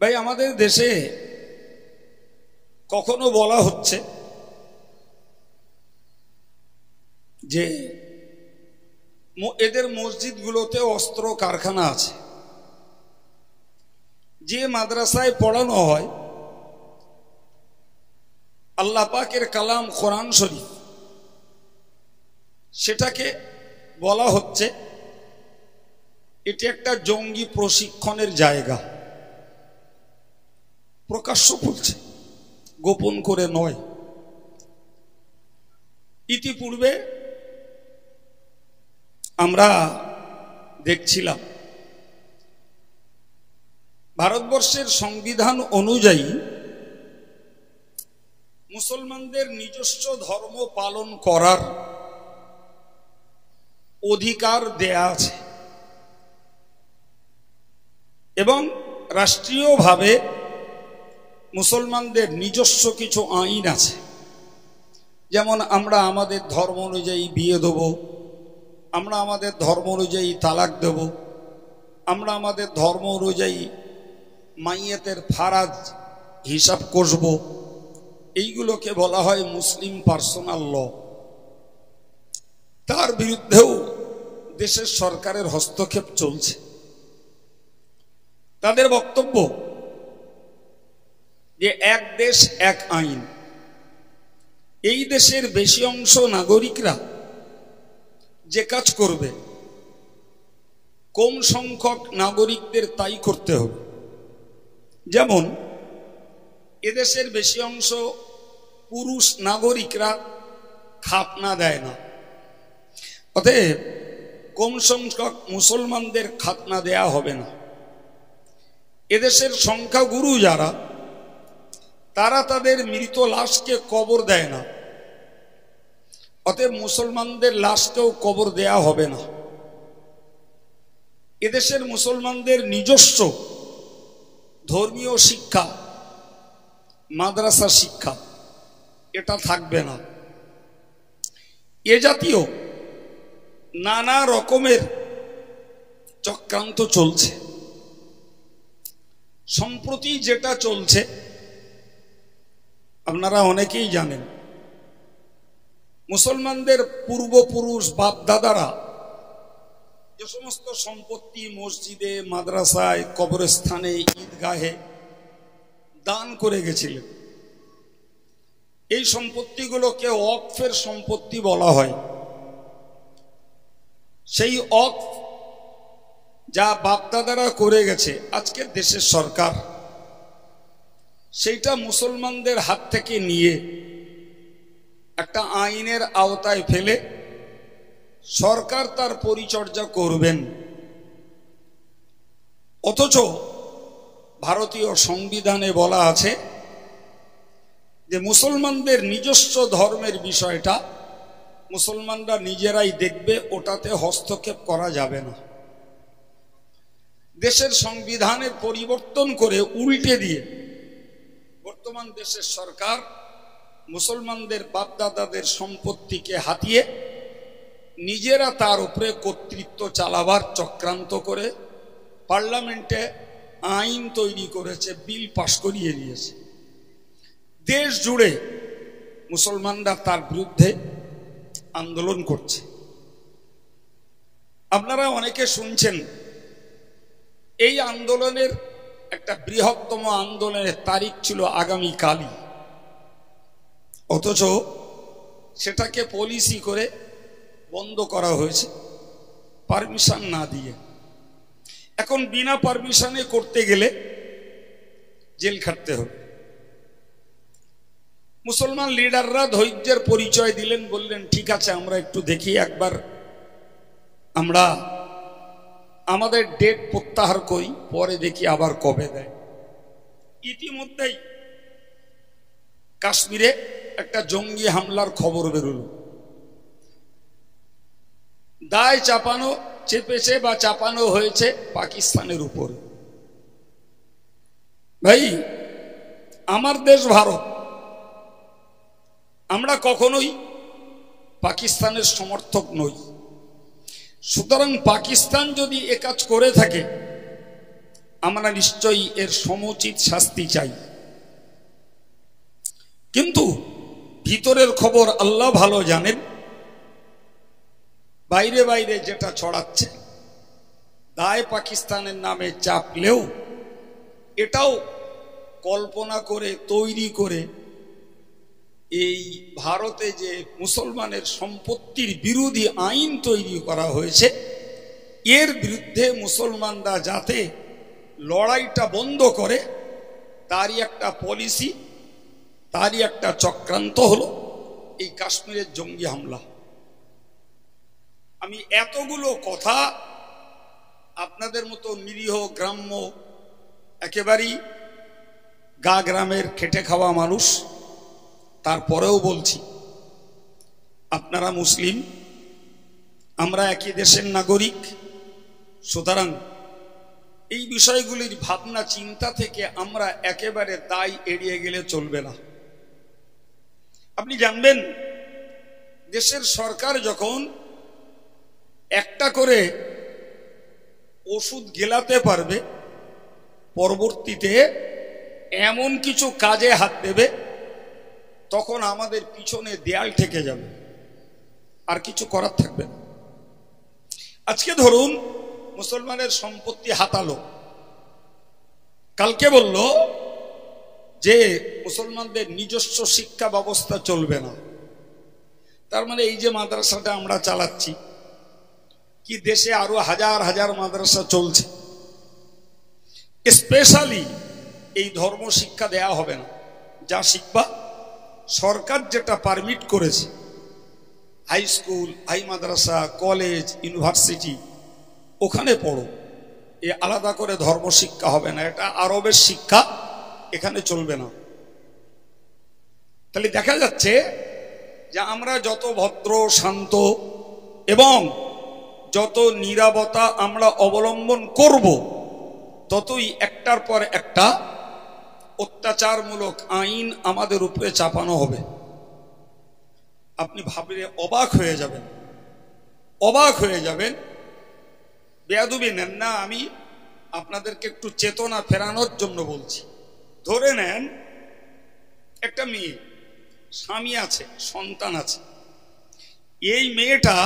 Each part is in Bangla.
ভাই আমাদের দেশে কখনো বলা হচ্ছে যে এদের মসজিদগুলোতে অস্ত্র কারখানা আছে, যে মাদ্রাসায় পড়ানো হয় আল্লাহ পাকের কালাম কোরআন শরীফ, সেটাকে বলা হচ্ছে এটি একটা জঙ্গি প্রশিক্ষণের জায়গা। প্রকাশ্য বলছে, গোপন করে নয়। ইতিপূর্বে আমরা দেখছিলাম ভারতবর্ষের সংবিধান অনুযায়ী মুসলমানদের নিজস্ব ধর্ম পালন করার অধিকার দেয়া আছে এবং রাষ্ট্রীয়ভাবে মুসলমানদের নিজস্ব কিছু আইন আছে। যেমন আমরা আমাদের ধর্ম অনুযায়ী বিয়ে দেব, আমরা আমাদের ধর্ম অনুযায়ী তালাক দেব, আমরা আমাদের ধর্ম অনুযায়ী মাইয়াতের ফারাজ হিসাব কষব। এইগুলোকে বলা হয় মুসলিম পার্সোনাল ল। তার বিরুদ্ধেও দেশের সরকারের হস্তক্ষেপ চলছে। তাদের বক্তব্য যে এক দেশ এক আইন। এই দেশের বেশি অংশ নাগরিকরা যে কাজ করবে, কম সংখ্যক নাগরিকদের তাই করতে হবে। যেমন এদেশের বেশি অংশ পুরুষ নাগরিকরা খাতনা দেয় না, অতএব কম সংখ্যক মুসলমানদের খাতনা দেয়া হবে না। এদেশের সংখ্যাগুরু যারা, তারা তাদের মৃত লাশকে কবর দেয় না, অতএব মুসলমানদের লাশকেও কবর দেয়া হবে না। এদেশের মুসলমানদের নিজস্ব ধর্মীয় শিক্ষা, মাদ্রাসা শিক্ষা, এটা থাকবে না। এ জাতীয় নানা রকমের চক্রান্ত চলছে। সম্প্রতি যেটা চলছে আপনারা অনেকেই জানেন, মুসলমানদের পূর্বপুরুষ বাপ দাদারা যে সমস্ত সম্পত্তি মসজিদে, মাদ্রাসায়, কবরস্থানে, ঈদগাহে দান করে গেছিলেন, এই সম্পত্তিগুলোকে ওয়াকফের সম্পত্তি বলা হয়। সেই ওয়াকফ যা বাপদাদারা করে গেছে, আজকের দেশের সরকার সেইটা মুসলমানদের হাত থেকে নিয়ে একটা আইনের আওতায় ফেলে সরকার তার পরিচর্যা করবেন। অথচ ভারতীয় সংবিধানে বলা আছে যে মুসলমানদের নিজস্ব ধর্মের বিষয়টা মুসলমানরা নিজেরাই দেখবে, ওটাতে হস্তক্ষেপ করা যাবে না। দেশের সংবিধানের পরিবর্তন করে উল্টে দিয়ে বর্তমান দেশের সরকার মুসলমানদের বাপদাদাদের সম্পত্তিকে হাতিয়ে নিজেরা তার উপরে কর্তৃত্ব চালাবার চক্রান্ত করে পার্লামেন্টে আইন তৈরি করেছে, বিল পাশ করিয়ে দিয়েছে। দেশ জুড়ে মুসলমানরা তার বিরুদ্ধে আন্দোলন করছে। আপনারা অনেকে শুনছেন এই আন্দোলনের একটা বৃহত্তম আন্দোলনের তারিখ ছিল আগামীকালই, অথচ সেটাকে পলিসি করে বন্ধ করা হয়েছে পারমিশন না দিয়ে। এখন বিনা পারমিশনে করতে গেলে জেল খাটতে হবে। মুসলমান লিডাররা ধৈর্যের পরিচয় দিলেন, বললেন ঠিক আছে আমরা একটু দেখি, একবার আমরা আমাদের ডেট প্রত্যাহার করি, পরে দেখি আবার কবে দেয়। ইতিমধ্যেই কাশ্মীরে একটা জঙ্গি হামলার খবর বেরোল। দায় চাপানো চেপেছে বা চাপানো হয়েছে পাকিস্তানের উপর। ভাই আমার দেশ ভারত, আমরা কখনোই পাকিস্তানের সমর্থক নই। সুতরাং পাকিস্তান যদি এ কাজ করে থাকে আমরা নিশ্চয়ই এর সমুচিত শাস্তি চাই। কিন্তু ভিতরের খবর আল্লাহ ভালো জানেন। বাইরে বাইরে যেটা ছড়াচ্ছে, দায় পাকিস্তানের নামে চাপলেও এটাও কল্পনা করে তৈরি করে এই ভারতে যে মুসলমানের সম্পত্তির বিরোধী আইন তৈরি করা হয়েছে, এর বিরুদ্ধে মুসলমানরা যাতে লড়াইটা বন্ধ করে, তারই একটা পলিসি, তারই একটা চক্রান্ত হলো এই কাশ্মীরের জঙ্গি হামলা। আমি এতগুলো কথা আপনাদের মতো নিরীহ গ্রাম্য একেবারেই গা গ্রামের খেটে খাওয়া মানুষ, তারপরেও বলছি, আপনারা মুসলিম, আমরা একই দেশের নাগরিক, সুতরাং এই বিষয়গুলির ভাবনা চিন্তা থেকে আমরা একেবারে দায় এড়িয়ে গেলে চলবে না। আপনি জানবেন, দেশের সরকার যখন একটা করে ওষুধ গেলাতে পারবে, পরবর্তীতে এমন কিছু কাজে হাত দেবে, তখন আমাদের পিছনে দেয়াল ঠেকে যাবে, আর কিছু করার থাকবে না। আজকে ধরুন মুসলমানের সম্পত্তি হাতালো, কালকে বলল যে মুসলমানদের নিজস্ব শিক্ষা ব্যবস্থা চলবে না। তার মানে এই যে মাদ্রাসাটা আমরা চালাচ্ছি, কি দেশে আরো হাজার হাজার মাদ্রাসা চলছে, স্পেশালি এই ধর্ম শিক্ষা দেয়া হবে না। যা শিখবা সরকার যেটা পারমিট করেছে, হাই স্কুল, হাই মাদ্রাসা, কলেজ, ইউনিভার্সিটি, ওখানে পড়ো, এ আলাদা করে ধর্ম শিক্ষা হবে না। এটা আরবের শিক্ষা, এখানে চলবে না। তাহলে দেখা যাচ্ছে যে আমরা যত ভদ্র শান্ত এবং যত নীরবতা আমরা অবলম্বন করব, ততই একটার পর একটা অত্যাচারমূলক আইন আমাদের উপরে চাপানো হবে। আপনি ভাবলে অবাক হয়ে যাবেন, অবাক হয়ে যাবেন। বেয়াদবি নেন না, আমি আপনাদেরকে একটু চেতনা ফেরানোর জন্য বলছি। ধরে নেন একটা মেয়ে, স্বামী আছে, সন্তান আছে, এই মেয়েটা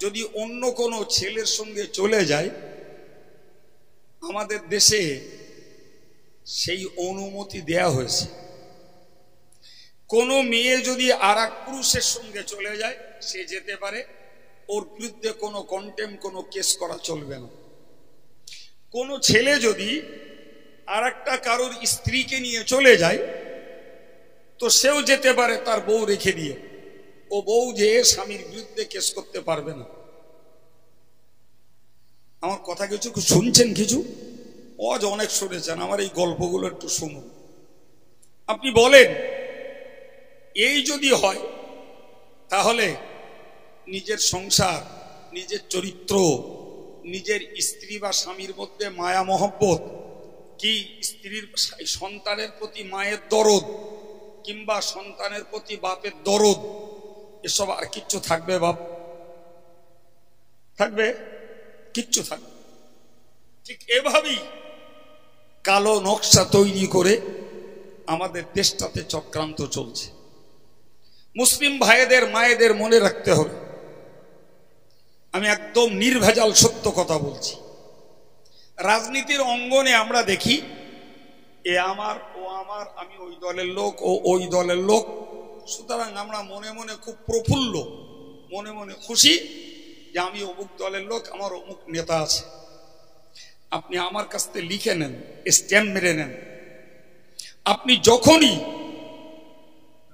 যদি অন্য কোনো ছেলের সঙ্গে চলে যায়, আমাদের দেশে সেই অনুমতি দেয়া হয়েছে। কোনো মেয়ে যদি আর এক পুরুষের সঙ্গে চলে যায়, সে যেতে পারে, ওর বিরুদ্ধে কোনো কন্টেম, কোনো কেস করা চলবে না। কোনো ছেলে যদি আর একটা কারোর স্ত্রীকে নিয়ে চলে যায়, তো সেও যেতে পারে তার বউ রেখে দিয়ে, ও বউ যে স্বামীর বিরুদ্ধে কেস করতে পারবে না। আমার কথা কিছু শুনছেন? কিছু আজ অনেক শুনেছেন, আমার এই গল্পগুলো একটু শুনুন। আপনি বলেন, এই যদি হয়, তাহলে নিজের সংসার, নিজের চরিত্র, নিজের স্ত্রী বা স্বামীর মধ্যে মায়া মহব্বত, কি স্ত্রীর সন্তানের প্রতি মায়ের দরদ, কিংবা সন্তানের প্রতি বাপের দরদ, এসব আর কিচ্ছু থাকবে? বাপ থাকবে? কিচ্ছু থাকবে। ঠিক এভাবেই কালো নকশা তৈরি করে আমাদের দেশটাতে চক্রান্ত চলছে। মুসলিম ভাইদের মায়েদের মনে রাখতে হবে, আমি একদম নির্ভেজাল সত্য কথা বলছি। রাজনীতির অঙ্গনে আমরা দেখি, এ আমার, ও আমার, আমি ওই দলের লোক, ও ওই দলের লোক। সুতরাং আমরা মনে মনে খুব প্রফুল্ল, মনে মনে খুশি যে আমি অমুক দলের লোক, আমার অমুক নেতা আছে। আপনি আমার কাছ থেকে লিখে নেন, স্ট্যাম্প মেরে নেন। আপনি যখনই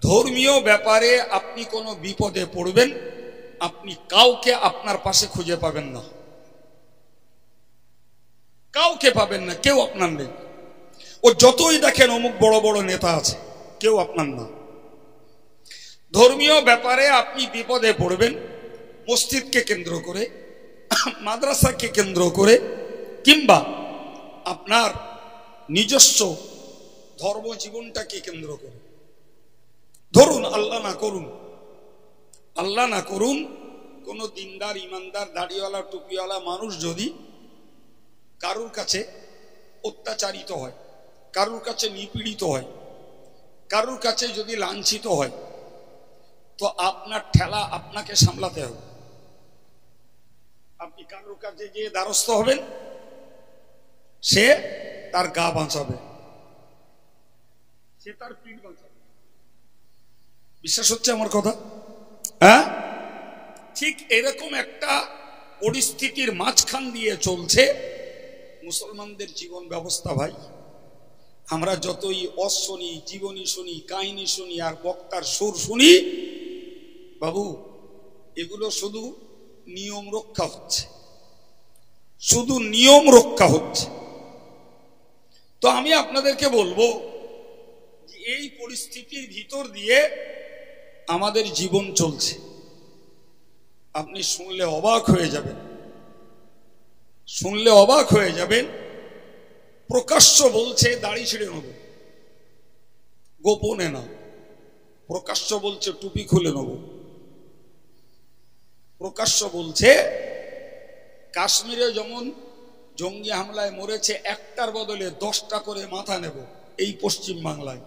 ধর্মীয় ব্যাপারে আপনি কোনো বিপদে পড়বেন, আপনি কাউকে আপনার পাশে খুঁজে পাবেন না, কাউকে পাবেন না, কেউ আপনার নেই। ও যতই দেখেন অমুক বড় বড় নেতা আছে, কেউ আপনার না। ধর্মীয় ব্যাপারে আপনি বিপদে পড়বেন মসজিদকে কেন্দ্র করে, মাদ্রাসাকে কেন্দ্র করে, কিংবা আপনার নিজস্ব ধর্মজীবনটাকে কেন্দ্র করে। ধরুন আল্লাহ না করুন, আল্লাহ না করুন, কোন দিনদার, ইমানদার, দাড়িওয়ালা, টুপিওয়ালা মানুষ যদি কারুর কাছে অত্যাচারিত হয়, কারুর কাছে নিপীড়িত হয়, কারুর কাছে যদি লাঞ্ছিত হয়, তো আপনার ঠেলা আপনাকে সামলাতে হবে। আপনি কারুর কাছে গিয়ে দ্বারস্থ হবেন, সে তার গা বাঁচাবে, সে তার পিঠ বাঁচাবে। বিশ্বাস হচ্ছে আমার কথা? হ্যাঁ, ঠিক এরকম একটা পরিস্থিতির মাঝখান দিয়ে চলছে মুসলমানদের জীবন ব্যবস্থা। ভাই, আমরা যতই অস শুনি, জীবনী শুনি, কাহিনী শুনি, আর বক্তার সুর শুনি, বাবু এগুলো শুধু নিয়ম রক্ষা হচ্ছে, শুধু নিয়ম রক্ষা হচ্ছে। তো আমি আপনাদেরকে বলবো যে এই পরিস্থিতির ভিতর দিয়ে আমাদের জীবন চলছে। আপনি শুনলে অবাক হয়ে যাবেন, শুনলে অবাক হয়ে যাবেন। প্রকাশ্য বলছে দাড়ি ছিঁড়ে নেব, গোপনে না। প্রকাশ্য বলছে টুপি খুলে নেব, প্রকাশ্য বলছে কাশ্মীরে যেমন জঙ্গি হামলায় মরেছে একটার বদলে 10টা করে মাথা নেব, এই পশ্চিম বাংলায়,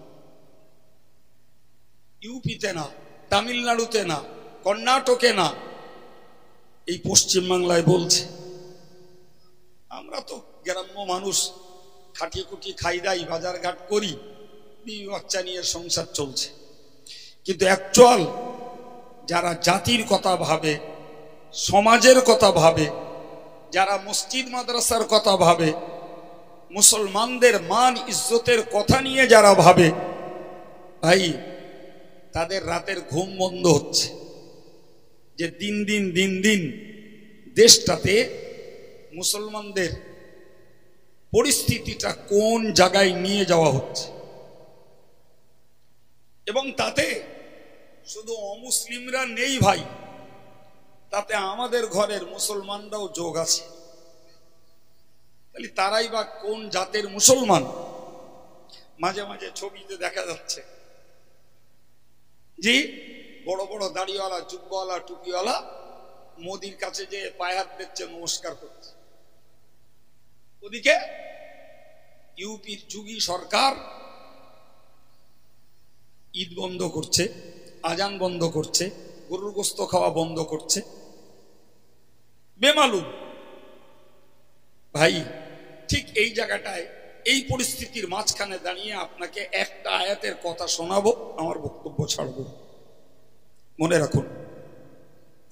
ইউপিতে না, তামিলনাড়ুতে না, কর্ণাটকে না, এই পশ্চিম বাংলায় বলছে। আমরা তো গ্রাম্য মানুষ, খাটিয়ে কুটিয়ে খাই দাই, বাজার ঘাট করি, বিবি বাচ্চা নিয়ে সংসার চলছে। কিন্তু অ্যাকচুয়াল যারা জাতির কথা ভাবে, সমাজের কথা ভাবে, যারা মসজিদ মাদ্রাসার কথা ভাবে, মুসলমানদের মান ইজ্জতের কথা নিয়ে যারা ভাবে, ভাই তাদের রাতের ঘুম বন্ধ হচ্ছে। যে দিন দিন দেশটাতে মুসলমানদের পরিস্থিতিটা কোন জায়গায় নিয়ে যাওয়া হচ্ছে, এবং তাতে শুধু অমুসলিমরা নেই ভাই, তাতে আমাদের ঘরের মুসলমানরাও যোগ আছে। তাহলে তারাই বা কোন জাতের মুসলমান? মাঝে মাঝে ছবিতে দেখা যাচ্ছে জি বড় বড় দাড়িওয়ালা, জুব্বাওয়ালা, টুপিওয়ালা মোদির কাছে যে পায়ে হাত দিচ্ছে, নমস্কার করছে। ওদিকে ইউপির যোগী সরকার ঈদ বন্ধ করছে, আজান বন্ধ করছে, গরুর গোস্ত খাওয়া বন্ধ করছে, বেমালুম। ভাই ঠিক এই জায়গাটায়, এই পরিস্থিতির মাঝখানে দাঁড়িয়ে আপনাকে একটা আয়াতের কথা শোনাবো, আমার বক্তব্য ছাড়বো। মনে রাখুন,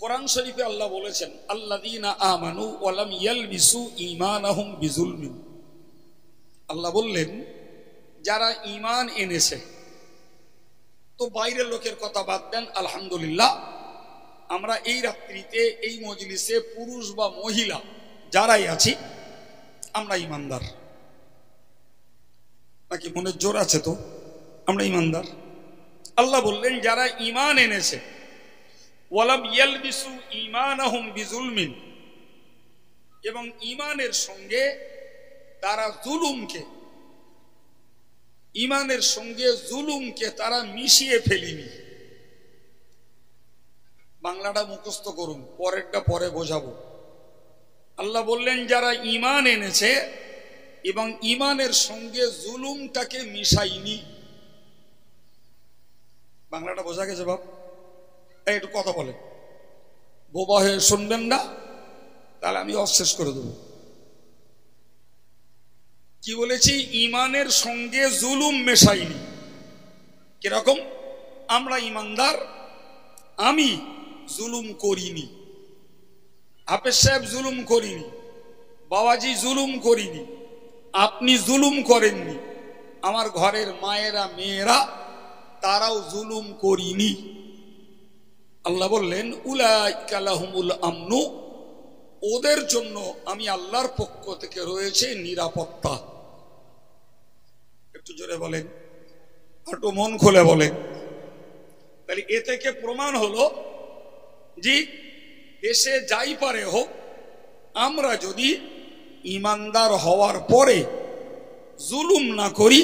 কোরআন শরীফে আল্লাহ বলেছেন, আল্লাযীনা আমানু ওয়া লাম ইয়ালবিসু ঈমানাহুম বিজুলমিন। আল্লাহ বললেন যারা ঈমান এনেছে। তো বাইরের লোকের কথা বাদ দেন, আলহামদুলিল্লাহ আমরা এই রাত্রিতে এই মজলিসে পুরুষ বা মহিলা যারাই আছি আমরা ঈমানদার। নাকি মনের জোর আছে? তো আমরা ঈমানদার। আল্লাহ বললেন যারা ঈমান এনেছে, ওয়ালাম ইয়ালবিসু ঈমানাহুম বিজুলমিন, এবং ঈমানের সঙ্গে তারা জুলুমকে, ঈমানের সঙ্গে জুলুমকে তারা মিশিয়ে ফেলেনি। বাংলাটা মুখস্থ করুন, পরেরটা পরে বোঝাবো। আল্লাহ বললেন যারা ঈমান এনেছে এবং ঈমানের সঙ্গে জুলুমটাকে মিশাইনি। বাংলাটা বোঝা গেছে বাপ? একটু কথা বলে, বোবা হয়ে শুনবেন না, তাহলে আমি অশেষ করে দেব। কি বলেছি? ঈমানের সঙ্গে জুলুম মেশাইনি। কিরকম? আমরা ঈমানদার, আমি জুলুম করিনি, হাফেজ সাহেব জুলুম করিনি, বাবাজি জুলুম করিনি, আপনি জুলুম করেননি, আমার ঘরের মায়েরা মেয়েরা তারাও জুলুম করিনি। আল্লাহ বললেন উলাইকা লাহুমুল আমনু, ওদের জন্য আমি আল্লাহর পক্ষ থেকে রয়েছে নিরাপত্তা। একটু জোরে বলেন, একটু মন খুলে বলেন। তাহলে এ থেকে প্রমাণ হলো যে দেশে যাই পারে হোক, আমরা যদি ঈমানদার হওয়ার পরে জুলুম না করি,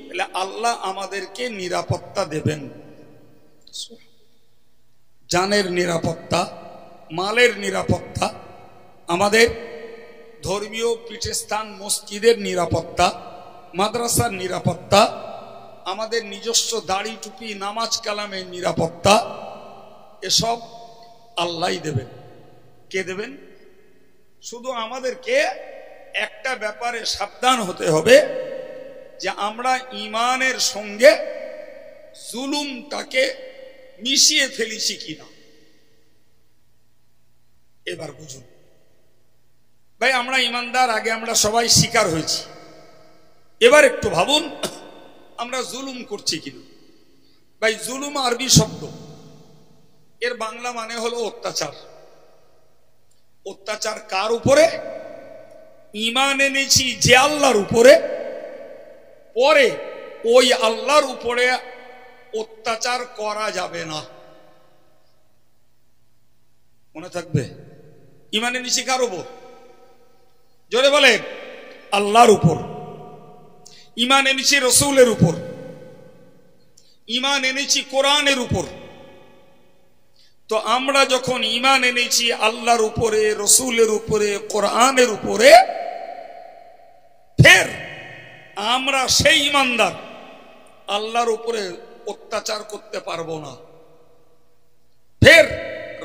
তাহলে আল্লাহ আমাদেরকে নিরাপত্তা দেবেন। জানের নিরাপত্তা, মালের নিরাপত্তা, আমাদের ধর্মীয় পীঠস্থান মসজিদের নিরাপত্তা, মাদ্রাসার নিরাপত্তা, আমাদের নিজস্ব দাড়ি টুপি নামাজ কালামের নিরাপত্তা, এসব আল্লাহই দেবেন। কে দেবেন? শুধু আমাদেরকে একটা ব্যাপারে সাবধান হতে হবে যে আমরা ঈমানের সঙ্গে জুলুমটাকে মিশিয়ে ফেলেছি কিনা। এবার বুঝুন ভাই, আমরা ঈমানদার, আগে আমরা সবাই শিকার হয়েছি। এবার একটু ভাবুন আমরা জুলুম করছি কিনা। ভাই, জুলুম আরবি শব্দ, এর বাংলা মানে হলো অত্যাচার। অত্যাচার কার উপরে? ঈমান এনেছি যে আল্লাহর উপরে, পরে ওই আল্লাহর উপরে অত্যাচার করা যাবে না। মনে থাকবে, ঈমান এনেছি কার উপর? জোরে বলেন, আল্লাহর উপর। ঈমান এনেছি রসূলের উপর, ঈমান এনেছি কোরআনের উপর। তো আমরা যখন ঈমান এনেছি আল্লাহর উপরে, রসূলের উপরে, কোরআনের উপরে, ফের আমরা সেই ঈমানদার আল্লাহর উপরে অত্যাচার করতে পারবো না, ফের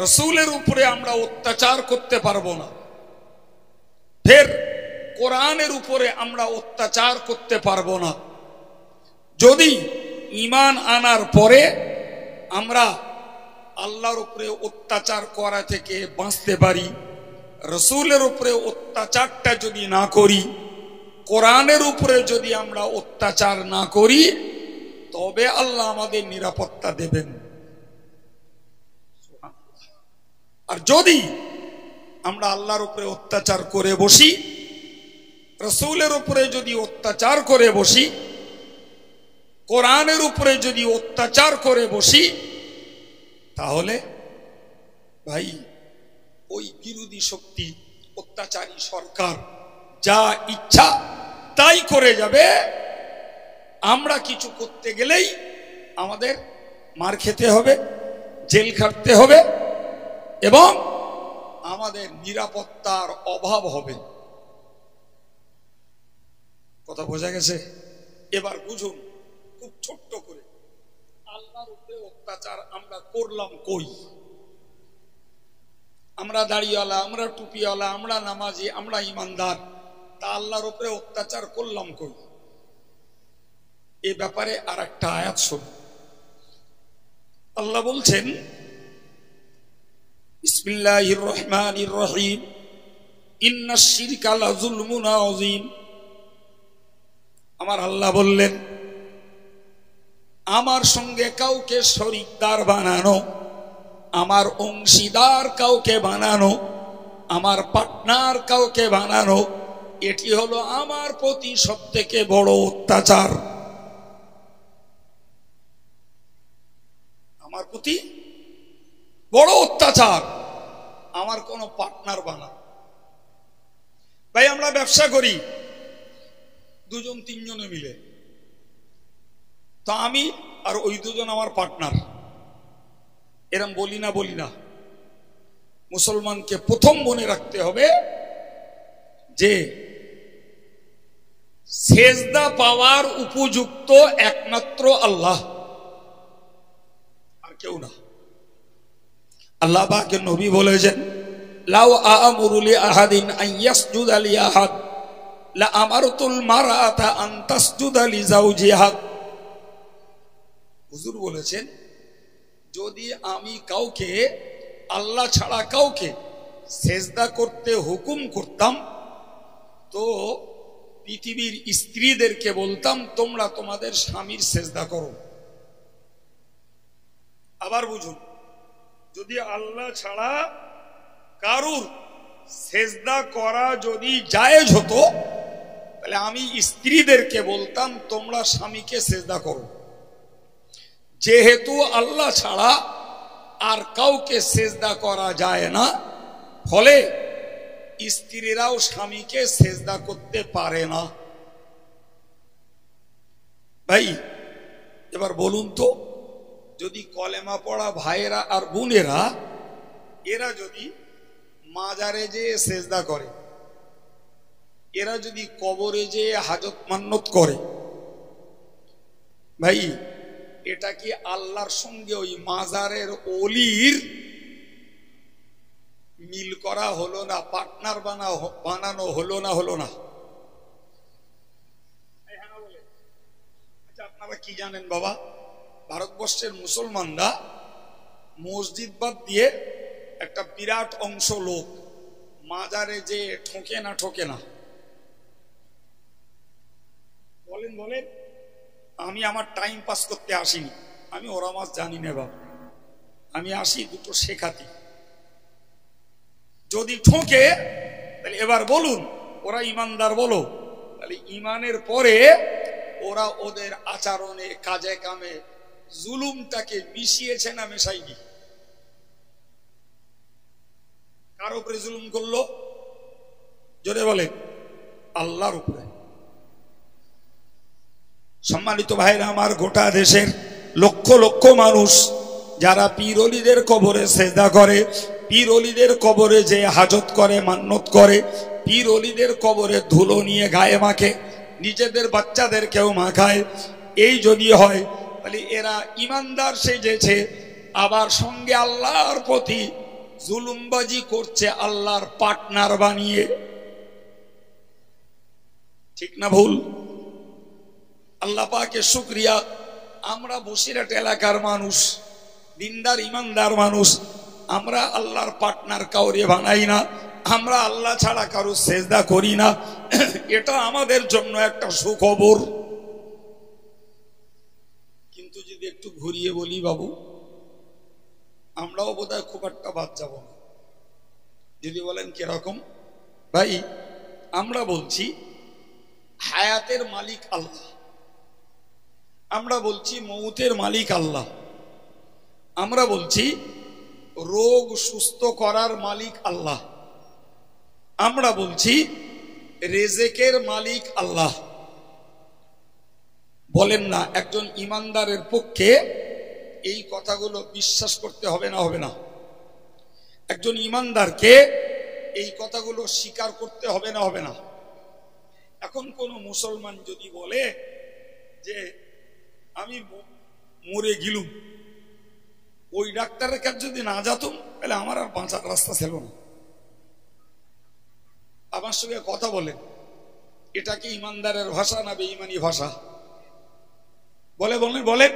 রসূলের উপরে আমরা অত্যাচার করতে পারবো না, ফের কোরআনের উপরে আমরা অত্যাচার করতে পারবো না। যদি ঈমান আনার পরে আমরা আল্লাহর উপরে অত্যাচার করা থেকে বাঁচতে পারি, রসূলের উপরে অত্যাচারটা যদি না করি, কোরআনের উপরে যদি আমরা অত্যাচার না করি, তবে আল্লাহ আমাদের নিরাপত্তা দেবেন। আর যদি আমরা আল্লাহর উপরে অত্যাচার করে বসি, রসূলের উপরে যদি অত্যাচার করে বসি, কোরআনের উপরে যদি অত্যাচার করে বসি, তাহলে ভাই ওই বিরোধী শক্তি, অত্যাচারী সরকার যা ইচ্ছা তাই করে যাবে। আমরা কিছু করতে গেলেই আমাদের মার খেতে হবে, জেল খাটতে হবে এবং আমাদের নিরাপত্তার অভাব হবে। কথা বোঝা গেছে? এবার বুঝুন খুব ছোট্ট করে, আল্লাহর উপরে অত্যাচার আমরা করলাম কই? আমরা দাড়িওয়ালা, আমরা টুপিওয়ালা, আমরা নামাজি, আমরা ঈমানদার, তা আল্লাহর উপরে অত্যাচার করলাম কই? এ ব্যাপারে আর একটা আয়াত শুনুন। আল্লাহ বলছেন, বিসমিল্লাহির রহমানির রহিম, ইন্নাশ শিরকা লাযুলমুন আযীম। আমার আল্লাহ বললেন, আমার সঙ্গে কাউকে শরীকদার বানানো, আমার অংশীদার কাউকে বানানো, আমার পার্টনার কাউকে বানানো, এটি হলো আমার প্রতি সবথেকে বড় অত্যাচার। আমার প্রতি বড় অত্যাচার আমার কোন পার্টনার বানা। ভাই, আমরা ব্যবসা করি দুজন তিনজনে মিলে, তো আমি আর ওই দুজন আমার পার্টনার, এরম বলি না। মুসলমানকে প্রথম মনে রাখতে হবে যে সেজদা পাওয়ার উপযুক্ত একমাত্র আল্লাহ, আর কেউ না। আল্লাহ পাকের নবী বলেছেন, লাউ আ'মুরু লি আহাদিন আন ইয়াসজুদা লি আহাদ লা আমারতুল মারআতা আন তাসজুদা লি যাওজিহা। হুজুর বলেছেন, যদি আমি কাউকে, আল্লাহ ছাড়া কাউকে সেজদা করতে হুকুম করতাম, তো পৃথিবীর স্ত্রীদেরকে বলতাম তোমরা তোমাদের স্বামীর সেজদা করো। আবার বুঝুন, যদি আল্লাহ ছাড়া কারুর সেজদা করা যদি জায়েজ হতো, তাহলে আমি স্ত্রীদেরকে বলতাম তোমরা স্বামীকে সেজদা করো। যেহেতু আল্লাহ ছাড়া আর কাউকে সেজদা করা যায় না, ফলে স্ত্রীরাও স্বামীকে সেজদা করতে পারে না। ভাই, এবার বলুন তো, যদি কলেমা পড়া ভাইয়েরা আর বোনেরা এরা যদি মাজারে যেয়ে সেজদা করে, এরা যদি কবরে যে হাজত মান্নত করে, ভাই এটা কি আল্লাহর সঙ্গে ওই মাজারের ওলির মিল করা হলো না? পার্টনার বানানো হলো না? হলো না? আচ্ছা, আপনারা কি জানেন বাবা, ভারতবর্ষের মুসলমানরা মসজিদ বাদ দিয়ে একটা বিরাট অংশ লোক মাজারে যে ঠোকে না? ঠোকে না? বলেন বলেন। আমি আমার টাইম পাস করতে আসিনি, আমি ওরা মাছ জানি না বাবা, আমি আসি দুটো শেখাতে। যদি ঠোকে তাহলে এবার বলুন ওরা ইমানদার বলো, তাহলে ইমানের পরে ওরা ওদের আচরণে কাজে কামে জুলুমটাকে মিশিয়েছে না মেশাইনি? কার উপরে জুলুম করলো? জোরে বলে, আল্লাহর উপরে। সম্মানিত ভাইরা আমার, গোটা দেশের লক্ষ লক্ষ মানুষ যারা পীর অলিদের কবরে সেজদা করে, পীর অলিদের কবরে যে হাজত করে, মান্নত করে, পীর অলিদের কবরে ধুলো নিয়ে গায়ে মাখে, নিজেদের বাচ্চাদেরকেও মাখায়, এই যদি হয় তাহলে এরা ইমানদার সেজেছে, আবার সঙ্গে আল্লাহর প্রতি জুলুমবাজি করছে আল্লাহর পার্টনার বানিয়ে। ঠিক না ভুল? আল্লাহ পাকের শুকরিয়া, আমরা বসিরহাট এলাকার মানুষ, দিনদার ইমানদার মানুষ, আমরা আল্লাহর পার্টনার কাউরে বানাই না, আমরা আল্লাহ ছাড়া কারো সেজদা করি না। এটা আমাদের জন্য একটা সুখবর। কিন্তু যদি একটু ঘুরিয়ে বলি বাবু, আমরাও বোধহয় খুব একটা বাদ যাব না। যদি বলেন কিরকম? ভাই আমরা বলছি হায়াতের মালিক আল্লাহ, আমরা বলছি মৌতের মালিক আল্লাহ, আমরা বলছি রোগ সুস্থ করার মালিক আল্লাহ, আমরা বলছি রেজেকের মালিক আল্লাহ। বলেন না একজন ইমানদারের পক্ষে এই কথাগুলো বিশ্বাস করতে হবে না? হবে না? একজন ইমানদারকে এই কথাগুলো স্বীকার করতে হবে না? হবে না? এখন কোন মুসলমান যদি বলে যে আমি মরে গেলুম, ওই ডাক্তারের কাছে যদি না যেতাম তাহলে আমার আর বাঁচার রাস্তা ছিল না, আমার সঙ্গে কথা বলেন, এটা কি ইমানদারের ভাষা না বেঈমানি ভাষা? বলে বলেন বলেন।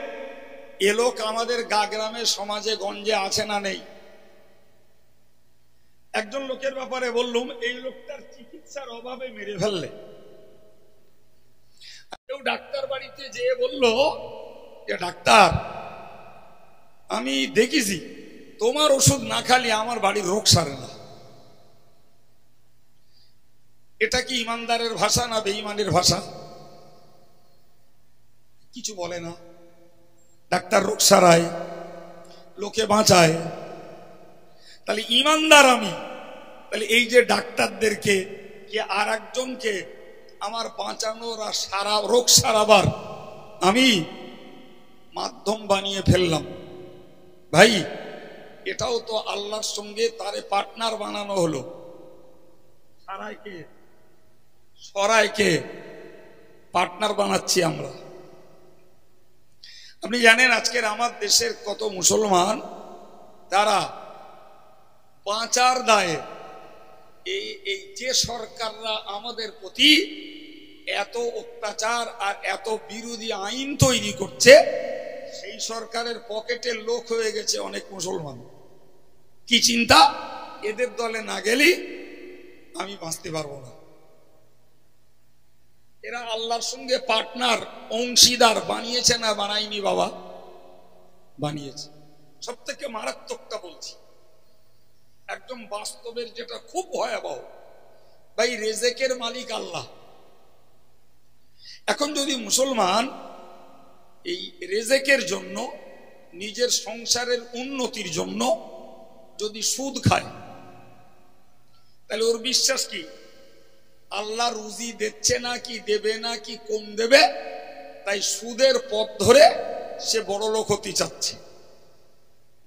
এ লোক আমাদের গ্রামে সমাজে গঞ্জে আছে না নেই? একজন লোকের ব্যাপারে বললুম, এই লোকটার চিকিৎসার অভাবে মেরে ফেললে। কেউ ডাক্তার বাড়িতে যেয়ে বলল যে ডাক্তার আমি দেখেছি তোমার ওষুধ না খালি আমার বাড়ির রোগ সারে না। এটা কি ইমানদারের ভাষা না বেঈমানের ভাষা? কিছু বলে না। ডাক্তার রোগ সারায়, লোকে বাঁচায়, তাহলে ইমানদার আমি। তাহলে এই যে ডাক্তারদেরকে কে আর একজনকে আমার বাঁচানোর আর সারা রোগ সারাবার আমি মাধ্যম বানিয়ে ফেললাম, ভাই এটাও তো আল্লাহর সঙ্গে তারে পার্টনার বানানো হলো। সরাইকে পার্টনার বানাচ্ছি আমরা। আপনি জানেন আজকের আমার দেশের কত মুসলমান তারা বাঁচার দায়ে এই যে সরকাররা আমাদের প্রতি এত অত্যাচার আর এত বিরোধী আইন তৈরি করছে, সেই সরকারের পকেটের লোক হয়ে গেছে অনেক মুসলমান। কি চিন্তা, এদের দলে না গেলে আমি বাঁচতে পারবো না। এরা আল্লাহর সঙ্গে পার্টনার, অংশীদার বানিয়েছে না বানায়নি? বাবা বানিয়েছে। সব থেকে মারাত্মকটা বলছি, একদম বাস্তবের যেটা খুব ভয়াবহ, ভাই রেজেকের মালিক আল্লাহ। এখন যদি মুসলমান এই রেজেকের জন্য, নিজের সংসারের উন্নতির জন্য যদি সুদ খায়, তাহলে ওর বিশ্বাস কি আল্লাহ রুজি দিচ্ছে না কি দেবে না কি কম দেবে, তাই সুদের পথ ধরে সে বড় লোক হতে চাচ্ছে।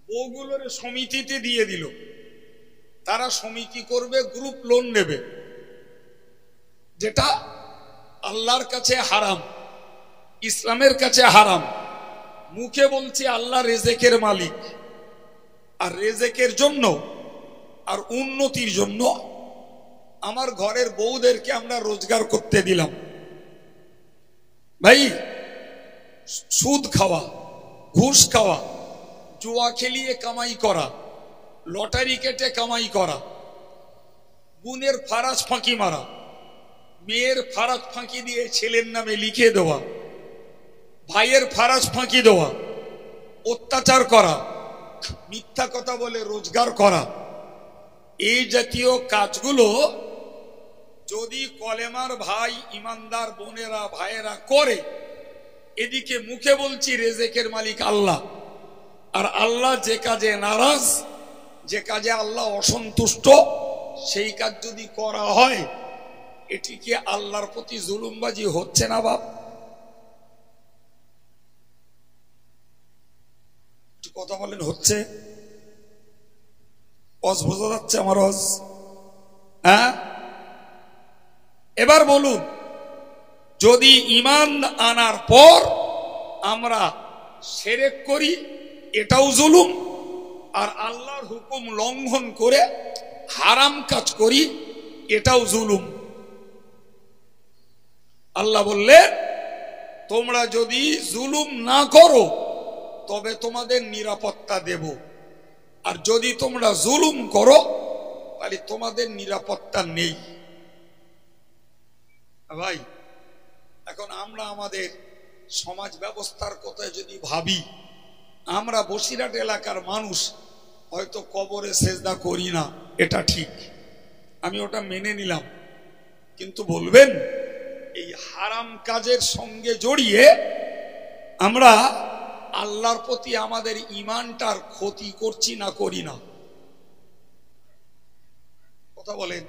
বউগুলোর সমিতিতে দিয়ে দিল, তারা সমিতি করবে, গ্রুপ লোন নেবে, যেটা আল্লাহর কাছে হারাম, ইসলামের কাছে হারাম। মুখে বলছি আল্লাহ রেজেকের মালিক, আর রেজেকের জন্য আর উন্নতির জন্য আমার ঘরের বউদেরকে আমরা রোজগার করতে দিলাম। ভাই, সুদ খাওয়া, ঘুষ খাওয়া, জুয়া খেলিয়ে কামাই করা, লটারি কেটে কামাই করা, বোনের ফারাজ ফাঁকি মারা, মেয়ের ফারাজ ফাঁকি দিয়ে ছেলের নামে লিখে দেওয়া, ভাইয়ের ফারাজ ফাঁকি দেওয়া, অত্যাচার করা, মিথ্যা কথা বলে রোজগার করা, এই জাতীয় কাজগুলো যদি কলেমার ভাই, ইমানদার বোনেরা, ভাইয়েরা করে, এদিকে মুখে বলছি রেজেকের মালিক আল্লাহ, আর আল্লাহ যে কাজে নারাজ, যে কাজে আল্লাহ অসন্তুষ্ট, সেই কাজ যদি করা হয়, এটি কি আল্লাহর প্রতি জুলুমবাজি হচ্ছে না বাপ? কথা বলেন, হচ্ছে? অজ বোঝা যাচ্ছে আমার অজ? হ্যাঁ, এবার বলুন, যদি ঈমান আনার পর আমরা শিরক করি, এটাও জুলুম, আর আল্লাহর হুকুম লঙ্ঘন করে হারাম কাজ করি, এটাও জুলুম। আল্লাহ বললেন, তোমরা যদি জুলুম না করো তবে তোমাদের নিরাপত্তা দেব, আর যদি তোমরা জুলুম করো তাহলে তোমাদের নিরাপত্তা নেই। ভাই, এখন আমরা আমাদের সমাজ ব্যবস্থার কথা যদি ভাবি, আমরা বসিরহাট এলাকার মানুষ হয়তো কবরে সেজদা করি না, এটা ঠিক, আমি ওটা মেনে নিলাম, কিন্তু বলবেন এই হারাম কাজের সঙ্গে জড়িয়ে আমরা আল্লাহর প্রতি আমাদের ঈমানটার ক্ষতি করছি না করি না? কথা বলেন।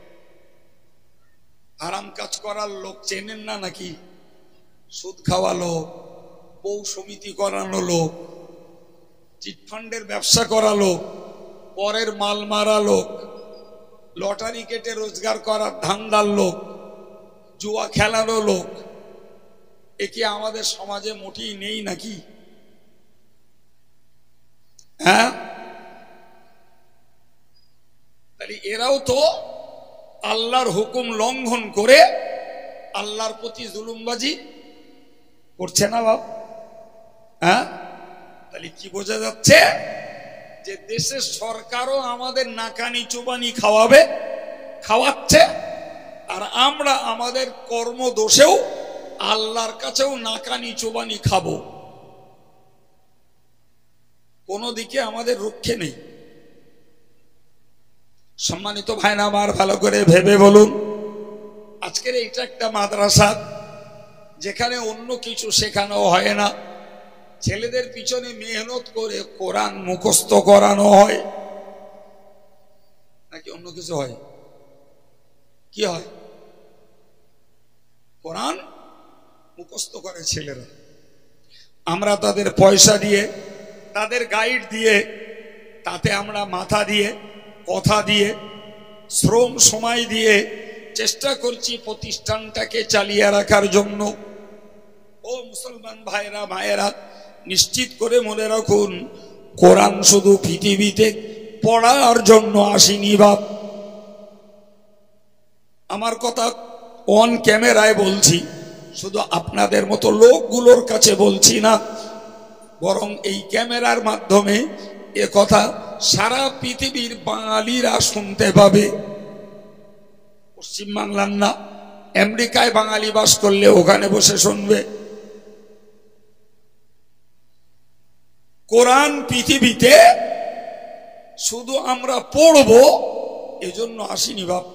হারাম কাজ করার লোক চেনেন না নাকি? সুদ খাওয়া লোক, বউ সমিতি করানো লোক, চিটফান্ডের ব্যবসা করা লোক, পরের মাল মারা লোক, লটারি কেটে রোজগার করার ধান্দার লোক, জুয়া খেলানো লোক, এ কি আমাদের সমাজে মোটেই নেই নাকি? হ্যাঁ, তাহলে এরাও তো আল্লাহর হুকুম লঙ্ঘন করে আল্লাহর প্রতি জুলুমবাজি করছে না বাপ? হ্যাঁ, তাহলে কি বোঝা যাচ্ছে? যে দেশের সরকারও আমাদের নাকানি চুবানি খাওয়াচ্ছে, আর আমরা আমাদের কর্মদোষেও আল্লাহর কাছেও নাকানি চুবানি খাবো। কোনো দিকে আমাদের রক্ষে নেই। সম্মানিত ভাইনা আমার, ভালো করে ভেবে বলুন, আজকের এইটা একটা মাদ্রাসা যেখানে অন্য কিছু শেখানো হয় না, ছেলেদের পিছনে মেহনত করে কোরআন মুখস্থ করানো হয়, নাকি অন্য কিছু হয়? কি হয়? কোরআন মুখস্থ করে ছেলেরা। আমরা তাদের পয়সা দিয়ে, তাদের গাইড দিয়ে, তাতে আমরা মাথা দিয়ে, কথা দিয়ে, শ্রম সময় দিয়ে চেষ্টা করছি প্রতিষ্ঠানটাকে চালিয়ে রাখার জন্য। ও মুসলমান ভাইরা, মায়েরা, নিশ্চিত করে মনে রাখুন, কোরআন শুধু পৃথিবীতে পড়ার জন্য আসেনি বাপ। আমার কথা অন ক্যামেরায় বলছি, শুধু আপনাদের মতো লোকগুলোর কাছে বলছি না, বরং এই ক্যামেরার মাধ্যমে এ কথা সারা পৃথিবীর বাঙালিরা শুনতে পাবে। পশ্চিম বাংলার না, আমেরিকায় বাঙালি বাস করলে ওখানে বসে শুনবে। কোরআন পৃথিবীতে শুধু আমরা পড়বো এজন্য আসিনি বাপ।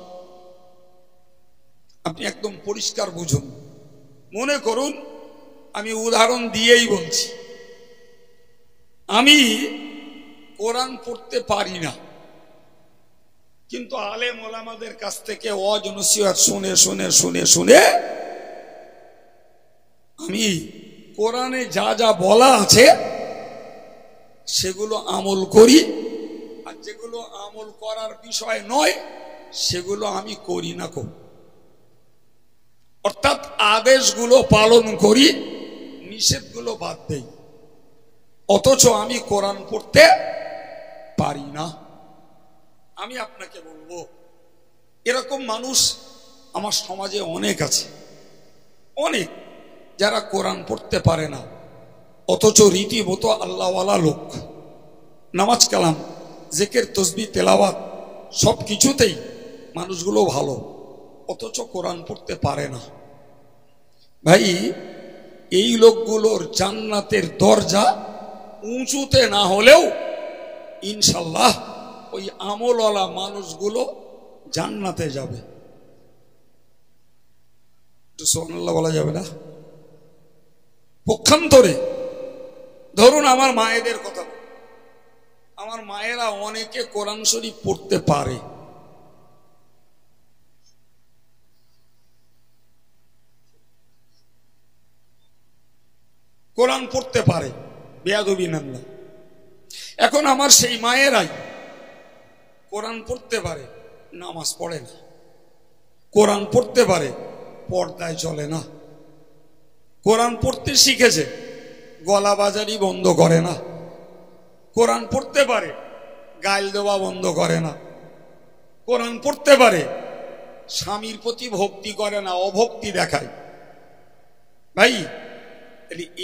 আপনি একদম পরিষ্কার বুঝুন। মনে করুন, আমি উদাহরণ দিয়েই বলছি, আমি কোরআন পড়তে পারি না, কিন্তু আলেম ওলামাদের কাছ থেকে ওয়াজ নসিহত শুনে শুনে শুনে শুনে আমি কোরআনে যা যা বলা আছে সেগুলো আমল করি, আর যেগুলো আমল করার বিষয় নয় সেগুলো আমি করি না। অর্থাৎ আদেশগুলো পালন করি, নিষেধগুলো বাদ দেই, অথচ আমি কোরআন পড়তে পারি না। আমি আপনাকে বলবো, এরকম মানুষ আমার সমাজে অনেক আছে, অনেক, যারা কোরআন পড়তে পারে না, অথচ রীতিমতো আল্লাহওয়ালা লোক, নামাজ কালাম জিকির তসবিহ তেলাওয়াত সব কিছুতেই মানুষগুলো ভালো, অথচ কোরআন পড়তে পারে না। ভাই, এই লোকগুলোর জান্নাতের দরজা উঁচুতে না হলেও ইনশাল্লাহ ওই আমলওয়ালা মানুষগুলো জান্নাতে যাবে। সুবহানাল্লাহ বলা যাবে না? পক্ষান্তরে ধরুন আমার মায়েদের কথা, আমার মায়েরা অনেকে কোরআন শরীফ পড়তে পারে, কোরআন পড়তে পারে, বেয়াদবি না। এখন আমার সেই মায়েরাই কোরআন পড়তে পারে, নামাজ পড়ে না, কোরআন পড়তে পারে, পর্দায় চলে না, কোরআন পড়তে শিখেছে, গলা বাজারি বন্ধ করে না, কোরআন পড়তে পারে, গাইল দেওয়া বন্ধ করে না, কোরআন পড়তে পারে, স্বামীর প্রতি ভক্তি করে না, অভক্তি দেখায়। ভাই,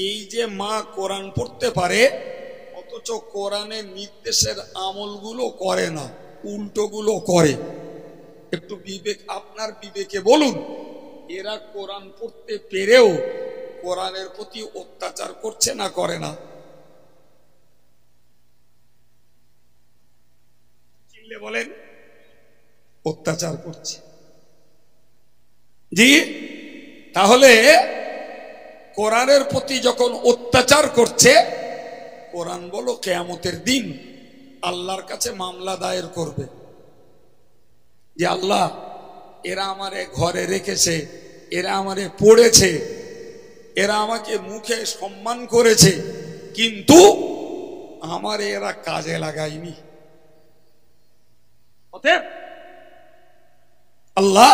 এই যে মা কোরআন পড়তে পারে অথচ কোরআনের নির্দেশের আমলগুলো করে না, উল্টোগুলো করে, একটু বিবেক, আপনার বিবেকে বলুন, এরা কোরআন পড়তে পেরেও কোরআনের প্রতি অত্যাচার করছে না করে না? চিনলে বলেন, অত্যাচার করছে। জি, তাহলে কোরআনের প্রতি যখন অত্যাচার করছে, কোরআন বলো কিয়ামতের দিন আল্লাহর কাছে মামলা দায়ের করবে যে আল্লাহ, এরা আমারে ঘরে রেখেছে, এরা আমারে পড়েছে, এরা আমাকে মুখে সম্মান করেছে, কিন্তু আমারে এরা কাজে লাগায়নি। অতএব আল্লাহ,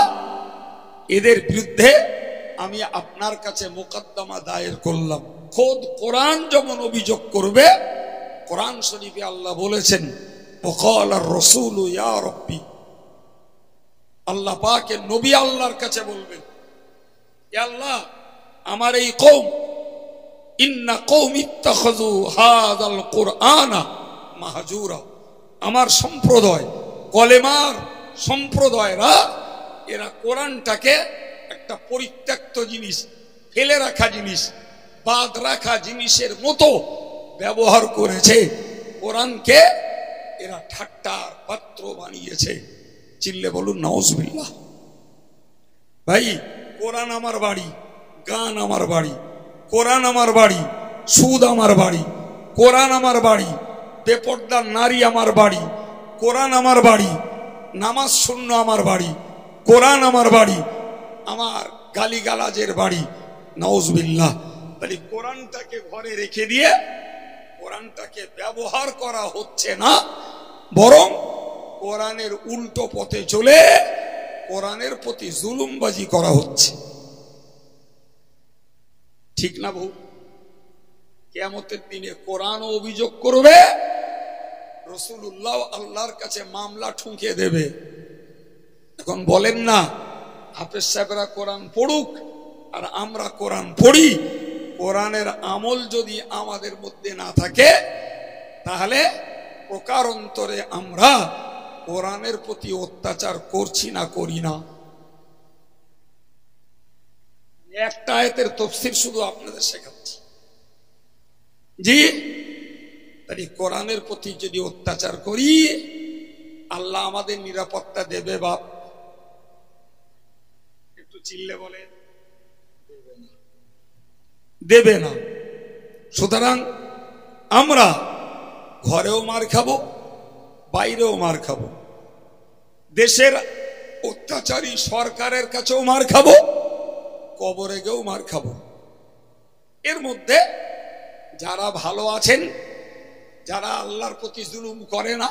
এদের বিরুদ্ধে আমি আপনার কাছে মোকদ্দমা দায়ের করলাম। খোদ কোরআন যেমন অভিযোগ করবে, কোরআন শরীফে আল্লাহ বলেছেন, ওয়াকালা রাসূলু ইয়া রাব্বি, আল্লাহ পাকের নবী আল্লাহর কাছে বলবেন, হে আল্লাহ, আমার এই কওম, ইন্না কওমি ইত্তাখাযু হাযাল কুরআনা মাহজুরা, আমার সম্প্রদায়, কলেমার সম্প্রদায়রা, এরা কোরআনটাকে একটা পরিত্যক্ত জিনিস, ফেলে রাখা জিনিস, বাদ রাখা জিনিসের মতো ব্যবহার করেছে, কোরআনকে এরা ঠাট্টার পাত্র বানিয়েছে। চিল্লে বলুন নাউজুবিল্লাহ। ভাই, কোরআন আমার বাড়ি, গান আমার বাড়ি, কোরআন আমার বাড়ি, সুদ আমার বাড়ি, কোরআন আমার বাড়ি, বেপর্দার নারী আমার বাড়ি, কোরআন আমার বাড়ি, নামাজ শূন্য আমার বাড়ি, কোরআন আমার বাড়ি, আমার গালিগালাজের বাড়ি, নাউজুবিল্লাহ। তাহলে কোরআনটাকে ঘরে রেখে দিয়ে কোরআনটাকে ব্যবহার করা হচ্ছে না, বরং কোরআনের উল্টো পথে চলে কোরআনের প্রতি জুলুমবাজি করা হচ্ছে। ঠিক না বউ? কিয়ামতের দিনে কোরআন অভিযোগ করবে, রাসূলুল্লাহ আল্লাহর কাছে মামলা ঠুকে দেবে। এখন বলেন না, হাফেজ সাহেবরা কোরআন পড়ুক আর আমরা কোরআন পড়ি, কোরআনের আমল যদি আমাদের মধ্যে না থাকে, তাহলে প্রকারান্তরে আমরা কোরআনের প্রতি অত্যাচার করছি না করি না? একটা আয়াতের তাফসীর শুধু আপনাদের শেখাচ্ছি। জি, তাই কোরআনের প্রতি যদি অত্যাচার করি, আল্লাহ আমাদের নিরাপত্তা দেবে বাপ? একটু চিল্লে বলে দেবে না। সুতরাং আমরা ঘরেও মার খাবো, বাইরেও মার খাবো, দেশের অত্যাচারী সরকারের কাছেও মার খাবো, কবরে গিয়েও মার খাবো। এর মধ্যে যারা ভালো আছেন, যারা আল্লাহর প্রতি জুলুম করে না,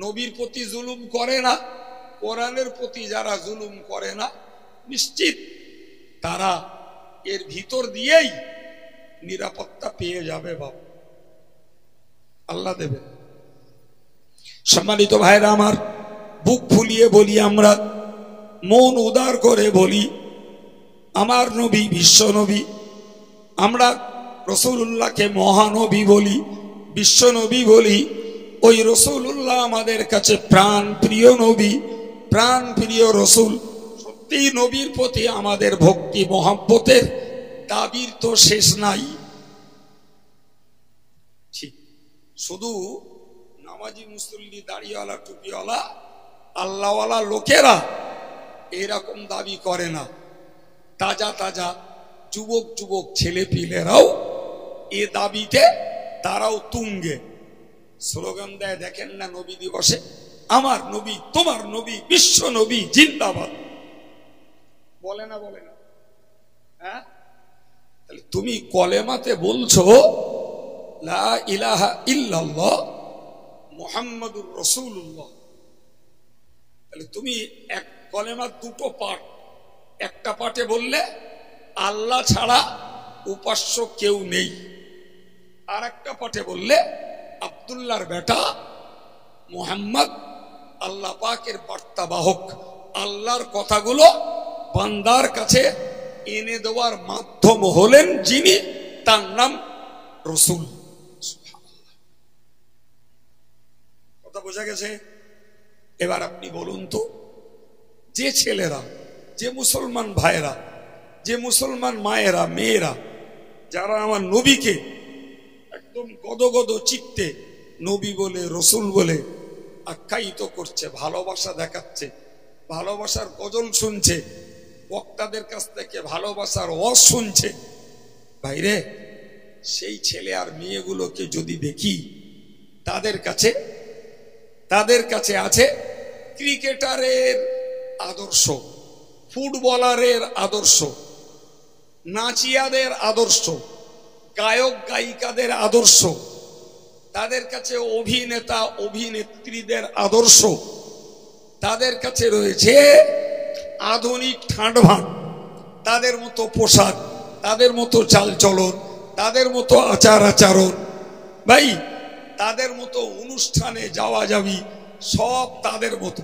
নবীর প্রতি জুলুম করে না, কোরআনের প্রতি যারা জুলুম করে না, নিশ্চিত তারা এর ভিতর দিয়েই নিরাপত্তা পেয়ে যাবে। বাবা আল্লাহ দেবে। সম্মানিত ভাইরা আমার, বুক ফুলিয়ে বলি, আমরা মন উদার করে বলি, আমার নবী বিশ্ব নবী। আমরা রাসূলুল্লাহকে মহানবী বলি, বিশ্ব নবী বলি। ওই রাসূলুল্লাহ আমাদের কাছে প্রাণ প্রিয় নবী, প্রাণ প্রিয় রাসূল। সত্যি নবীর প্রতি আমাদের ভক্তি মহব্বতের দাবির তো শেষ নাই। ঠিক শুধু নামাজি মুসল্লি দাড়িওয়ালা টুপিওয়ালা আল্লাহওয়ালা লোকেরা এরকম দাবি করে না। তাজা তাজা যুবক যুবক ছেলে পিলেরাও এ দাবিতে তারাও তুঙ্গে স্লোগান দেয়। দেখেন না নবী দিবসে, আমার নবী, তোমার নবী, বিশ্ব নবী জিন্দাবাদ, বলে না বলে না? হ্যাঁ, তাহলে তুমি কলেমাতে বলছো লা ইলাহা ইল্লাল্লাহ মুহাম্মাদুর রাসূলুল্লাহ, তাহলে তুমি এক কলেমার দুটো পাঠ, একটা পাঠে বললে আল্লাহ ছাড়া উপাস্য কেউ নেই, আর একটা পাঠে বললে আব্দুল্লাহর বেটা মুহাম্মদ আল্লাহ পাকের বার্তাবাহক, আল্লাহর কথাগুলো বান্দার কাছে এনে দেওয়ার মাধ্যম হলেন যিনি, তার নাম রাসূল। কথা বোঝা গেছে? এবার আপনি বলুন তো, যে ছেলেরা, যে মুসলমান ভাইরা, যে মুসলমান মায়েরা মেয়েরা যারা আমার নবীকে একদম গদগদ চিত্তে নবী বলে রসুল বলে আখ্যায়িত করছে, ভালোবাসা দেখাচ্ছে, ভালোবাসার গজল শুনছে, বক্তাদের কাছ থেকে ভালোবাসার ওয়াজ শুনছে, ভাইরে সেই ছেলে আর মেয়েগুলোকে যদি দেখি, তাদের কাছে আছে ক্রিকেটারের আদর্শ, ফুটবলারের আদর্শ, নাচিয়াদের আদর্শ, গায়ক গায়িকাদের আদর্শ, তাদের কাছে অভিনেতা অভিনেত্রীদের আদর্শ, তাদের কাছে রয়েছে আধুনিক ঠাঁটভাঁট, তাদের মতো পোশাক, তাদের মতো চালচলন, তাদের মতো আচার আচরণ, ভাই তাদের মতো অনুষ্ঠানে যাওয়া যাবি, সব তাদের মতো।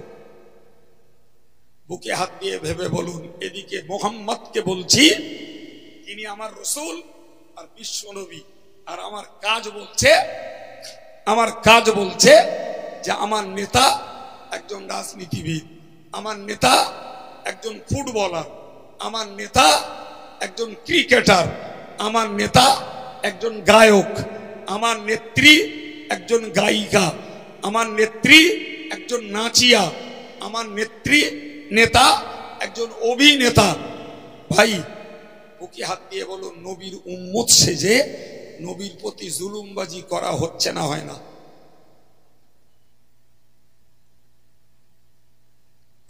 বুকে হাত দিয়ে ভেবে বলুন, এদিকে মুহাম্মদকে বলছি তিনি আমার রাসূল আর বিশ্ব নবী, আর আমার কাজ বলছে যে আমার নেতা একজন রাজনীতিবিদ, আমার নেতা একজন ফুটবলার, আমার নেতা একজন ক্রিকেটার, আমার নেতা একজন গায়ক, আমার নেত্রী একজন গায়িকা, আমার নেত্রী একজন নাচিয়া, আমার নেতা একজন অভিনেতা। ভাই বুকে হাত দিয়ে বলুন, নবীর উম্মত সেজে নবীর প্রতি জুলুমবাজি করা হচ্ছে না হয় না?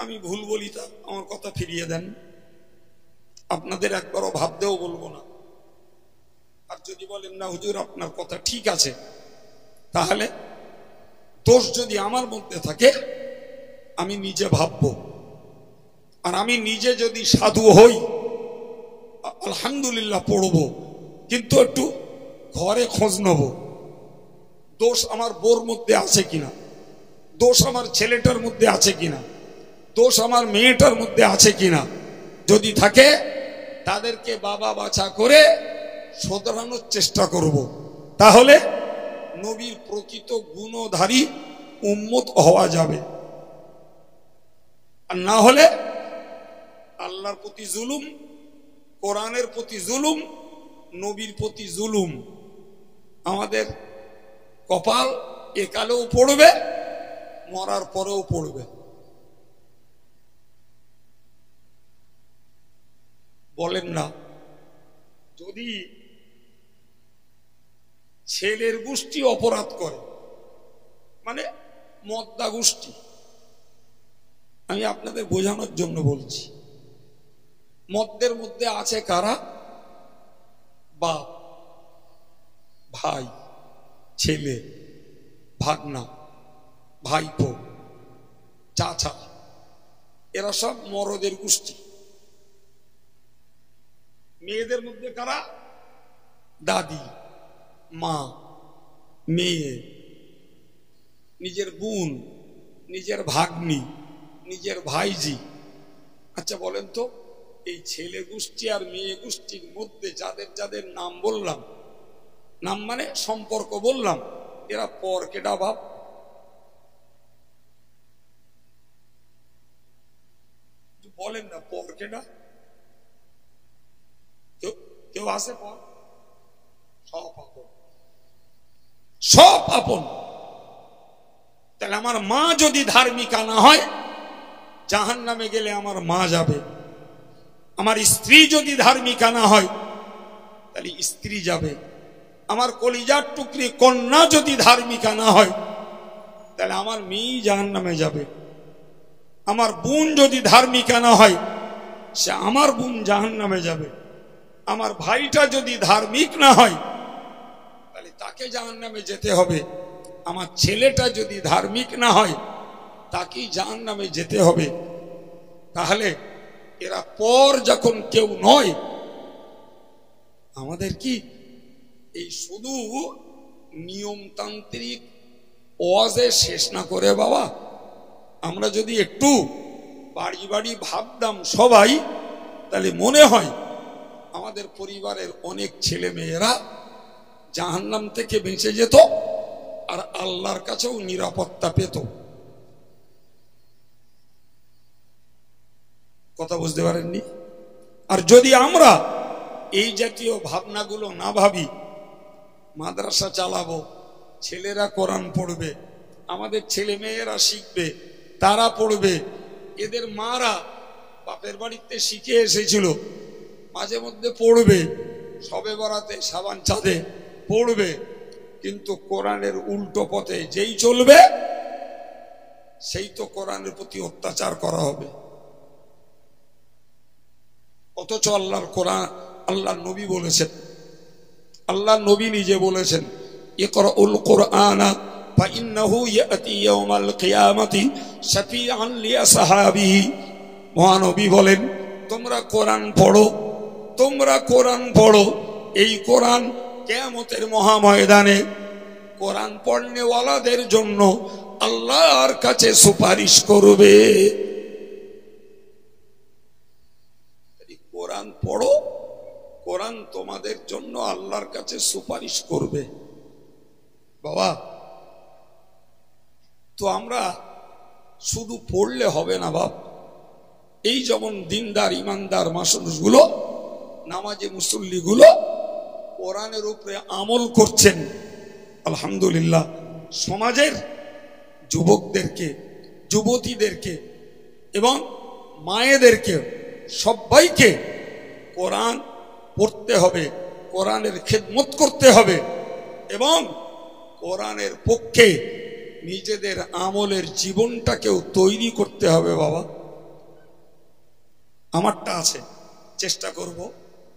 আমি ভুল বলি তা আমার কথা ফিরিয়ে দেন, আপনাদের একবারও ভাবতেও বলবো না। আর যদি বলেন না হুজুর আপনার কথা ঠিক আছে, তাহলে দোষ যদি আমার মধ্যে থাকে আমি নিজে ভাববো, আর আমি নিজে যদি সাধু হই আলহামদুলিল্লাহ পড়বো, কিন্তু একটু ঘরে খোঁজ নেব দোষ আমার বোর মধ্যে আছে কিনা, দোষ আমার ছেলেটার মধ্যে আছে কিনা, দোষ আমার মেয়েটার মধ্যে আছে কিনা। যদি থাকে তাদেরকে বাবা বাছা করে শোধরানোর চেষ্টা করব, তাহলে নবীর প্রকৃত গুণধারী উম্মত হওয়া যাবে। আর না হলে আল্লাহর প্রতি জুলুম, কোরআনের প্রতি জুলুম, নবীর প্রতি জুলুম আমাদের কপাল একালেও পড়বে, মরার পরেও পড়বে। বলেন না, যদি ছেলের গোষ্ঠী অপরাধ করে, মানে মদ্দা গোষ্ঠী, আমি আপনাদের বোঝানোর জন্য বলছি, মদ্দের মধ্যে আছে কারা? বাপ, ভাই, ছেলে, ভাগনা, ভাইপো, চাচা, এরা সব মরদের গোষ্ঠী। মেয়েদের মধ্যে কারা? দাদি, মা, মেয়ে, নিজের বোন, নিজের ভাগ্নি, নিজের ভাইজি। আচ্ছা বলেন তো, এই ছেলে গোষ্ঠী আর মেয়ে গোষ্ঠীর মধ্যে যাদের যাদের নাম বললাম, নাম মানে সম্পর্ক বললাম, এরা পর কেডা বাপ? বলেন না, পর কেডা? কেউ আছে পর? সব আপন, সব আপন। তাহলে আমার মা যদি ধার্মিকা না হয়, জাহান্নামে গেলে আমার মা যাবে। আমার স্ত্রী যদি ধার্মিকা না হয়, তাহলে স্ত্রী যাবে। আমার কলিজার টুকরি কন্যা যদি ধার্মিকা না হয়, তাহলে আমার মেয়ে জাহান্নামে যাবে। আমার বোন যদি ধার্মিকা না হয়, সে আমার বোন জাহান্নামে যাবে। আমার ভাইটা যদি ধার্মিক না হয়, তাহলে তাকে জাহান্নামে যেতে হবে। আমার ছেলেটা যদি ধার্মিক না হয়, তাকেই জাহান্নামে যেতে হবে। তাহলে এরা পর যখন কেউ নয়, আমাদের কি এই শুধু নিয়মতান্ত্রিক ওয়াজে শেষ না করে বাবা, আমরা যদি একটু বাড়ি বাড়ি ভাবতাম সবাই, তাহলে মনে হয় আমাদের পরিবারের অনেক ছেলে মেয়েরা জাহান্নাম থেকে বেঁচে যেত আর আল্লাহর কাছেও নিরাপত্তা পেত। কথা বুঝতে পারেননি? আর যদি আমরা এই জাতীয় ভাবনাগুলো না ভাবি, মাদ্রাসা চালাবো, ছেলেরা কোরআন পড়বে, আমাদের ছেলে মেয়েরা শিখবে, তারা পড়বে, এদের মারা বাপের বাড়িতে শিখে এসেছিল, মাঝে মধ্যে পড়বে, সবে বরাতে সাবান চাঁদে পড়বে, কিন্তু কোরআনের উল্টো পথে যেই চলবে, সেই তো কোরআনের প্রতি অত্যাচার করা হবে। অথচ আল্লাহর কোরআন, আল্লাহর নবী বলেছেন, আল্লাহর নবী নিজে বলেছেন, ইকরাউল কুরআনা ফাইন্নাহু ইয়াতি ইয়াউমাল কিয়ামাতি শাফিআন লিআসহাবিহি। মহানবী বলেন, তোমরা কোরআন পড়ো, তোমরা কোরআন পড়ো, এই কোরআন কিয়ামতের মহাময়দানে কোরআন পড়নেওয়ালাদের জন্য আল্লাহর কাছে সুপারিশ করবে। কোরআন পড়ো, কোরআন তোমাদের জন্য আল্লাহর কাছে সুপারিশ করবে। বাবা, তো আমরা শুধু পড়লে হবে না বাপ। এই যেমন দিনদার ইমানদার মানুষগুলো, নামাজি মুসল্লিগুলো কোরআনের উপরে আমল করছেন, আলহামদুলিল্লাহ। সমাজের যুবকদেরকে, যুবতীদেরকে এবং মায়েদেরকে সবাইকে কোরআন পড়তে হবে, কোরআনের খেদমত করতে হবে এবং কোরআনের পক্ষে নিজেদের আমলের জীবনটাকেও তৈরি করতে হবে। বাবা, আমারটা আছে, চেষ্টা করব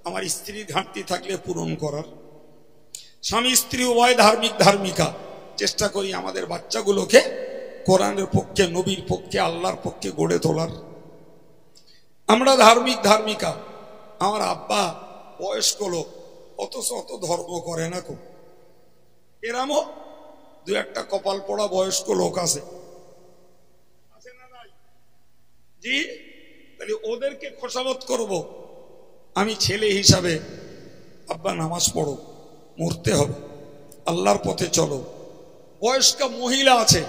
আমার স্ত্রীর ঘাটতি থাকলে পূরণ করার। স্বামী স্ত্রী উভয় ধার্মিক, ধার্মিকা, চেষ্টা করি আমাদের বাচ্চাগুলোকে কোরআনের পক্ষে, নবীর পক্ষে, আল্লাহর পক্ষে গড়ে তোলার। আমরা ধার্মিক, ধার্মিকা, আমার আব্বা বয়স্ক লোক, অথচ অত ধর্ম করে না। খুব এরামও দু একটা কপাল পড়া বয়স্ক লোক আছে না নাই? জি, তাহলে ওদেরকে খোসামত করব। আমি ছেলে হিসাবে, আব্বা নামাজ পড়ো, মরতে হবে, আল্লাহর পথে চলো। বয়স্কা মহিলা আছে,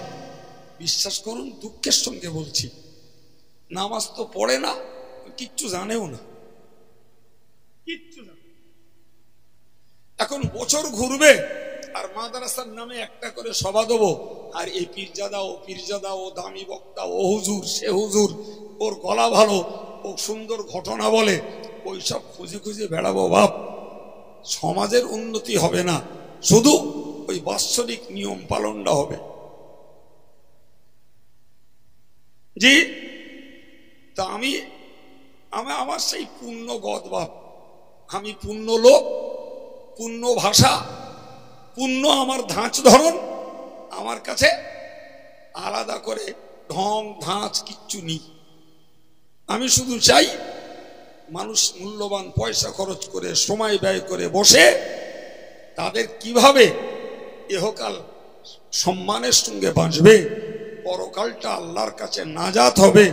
বিশ্বাস করুন দুঃখের সঙ্গে বলছি, নামাজ তো পড়ে না, কিচ্ছু জানেও না, কিচ্ছু জানে। এখন বছর ঘুরবে আর মাদ্রাসার নামে একটা করে সভা দেবো, আর এই পীরজাদা, ও পীরজাদা, ও দামি বক্তা, ও হুজুর, সে হুজুর, ওর গলা ভালো, ও সুন্দর ঘটনা বলে, ওই সব খুঁজে খুঁজে বেড়াবো। বাপ, সমাজের উন্নতি হবে না, শুধু ওই বাৎসরিক নিয়ম পালনটা হবে। জি, তা আমি আমার সেই পূর্ণ গদ বাপ, আমি পূর্ণ লোক, পূর্ণ ভাষা, পূর্ণ আমার ধাঁচ ধরন, আমার কাছে আলাদা করে ঢং ধাঁচ কিচ্ছু নেই। আমি শুধু চাই মানুষ মূল্যবান পয়সা খরচ করে সময় ব্যয় করে বসে তাদের কিভাবে ইহকাল সম্মানের সঙ্গে বাঁচবে, পরকালটা আল্লাহর কাছে নাজাত হবে,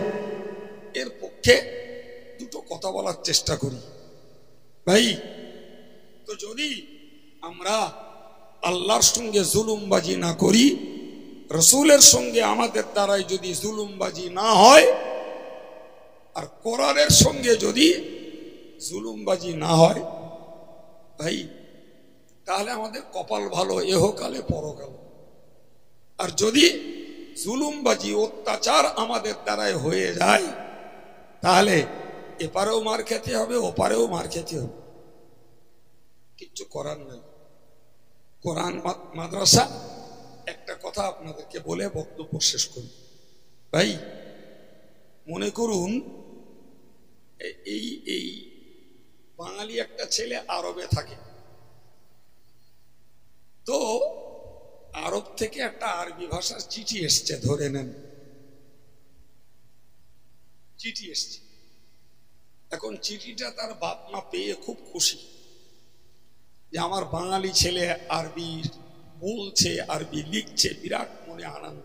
এর পক্ষে দুটো কথা বলার চেষ্টা করি। ভাই, তো যদি আমরা আল্লাহর সঙ্গে জুলুমবাজি না করি, রসুলের সঙ্গে আমাদের দ্বারাই যদি জুলুমবাজি না হয়, আর কোরআনের সঙ্গে যদি জুলুমবাজি না হয়, ভাই তাহলে আমাদের কপাল ভালো এহকালে পরকালে। আর যদি জুলুমবাজি অত্যাচার আমাদের দ্বারাই হয়ে যায়, তাহলে এপারেও মার খেতে হবে, ওপারেও মার খেতে হবে, কিচ্ছু করার নাই। কোরআন মাদ্রাসা, একটা কথা আপনাদেরকে বলে বক্তব্য শেষ করি। ভাই, মনে করুন এই এই বাঙালি একটা ছেলে আরবে থাকে, তো আরব থেকে একটা আরবি ভাষার চিঠি এসছে, ধরে নেন চিঠি এসছে। এখন চিঠিটা তার বাপ মা পেয়ে খুব খুশি যে আমার বাঙালি ছেলে আরবি বলছে, আরবি লিখছে, বিরাট মনে আনন্দ।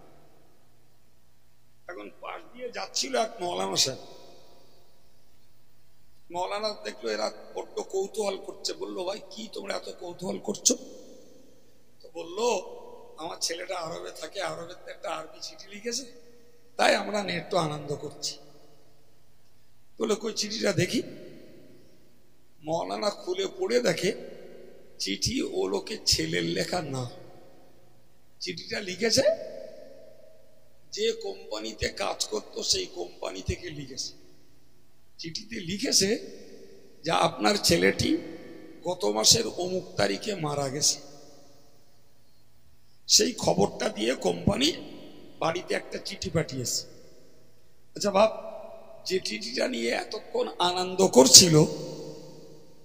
এখন পাশ দিয়ে যাচ্ছিল এক মৌলানা সাহেব, মৌলানা দেখলো এরা বড্ড কৌতূহল করছে, বললো ভাই কি তোমরা এত কৌতূহল করছো? তো বললো আমার ছেলেটা আরবে থাকে, আরবের একটা আরবি চিঠি লিখেছে, তাই আমরা একটু আনন্দ করছি। বলে কই চিঠিটা দেখি। মৌলানা খুলে পড়ে দেখে চিঠি ও লোকের ছেলের লেখা না, চিঠিটা লিখেছে যে কোম্পানিতে কাজ করতো সেই কোম্পানি থেকে লিখেছে। চিঠিতে লিখেছে যে আপনার ছেলেটি গত মাসের অমুক তারিখে মারা গেছে। সেই খবরটা দিয়ে কোম্পানি বাড়িতে একটা চিঠি পাঠিয়েছে। আচ্ছা ভাব, যে চিঠিটা নিয়ে এতক্ষণ আনন্দ করছিল,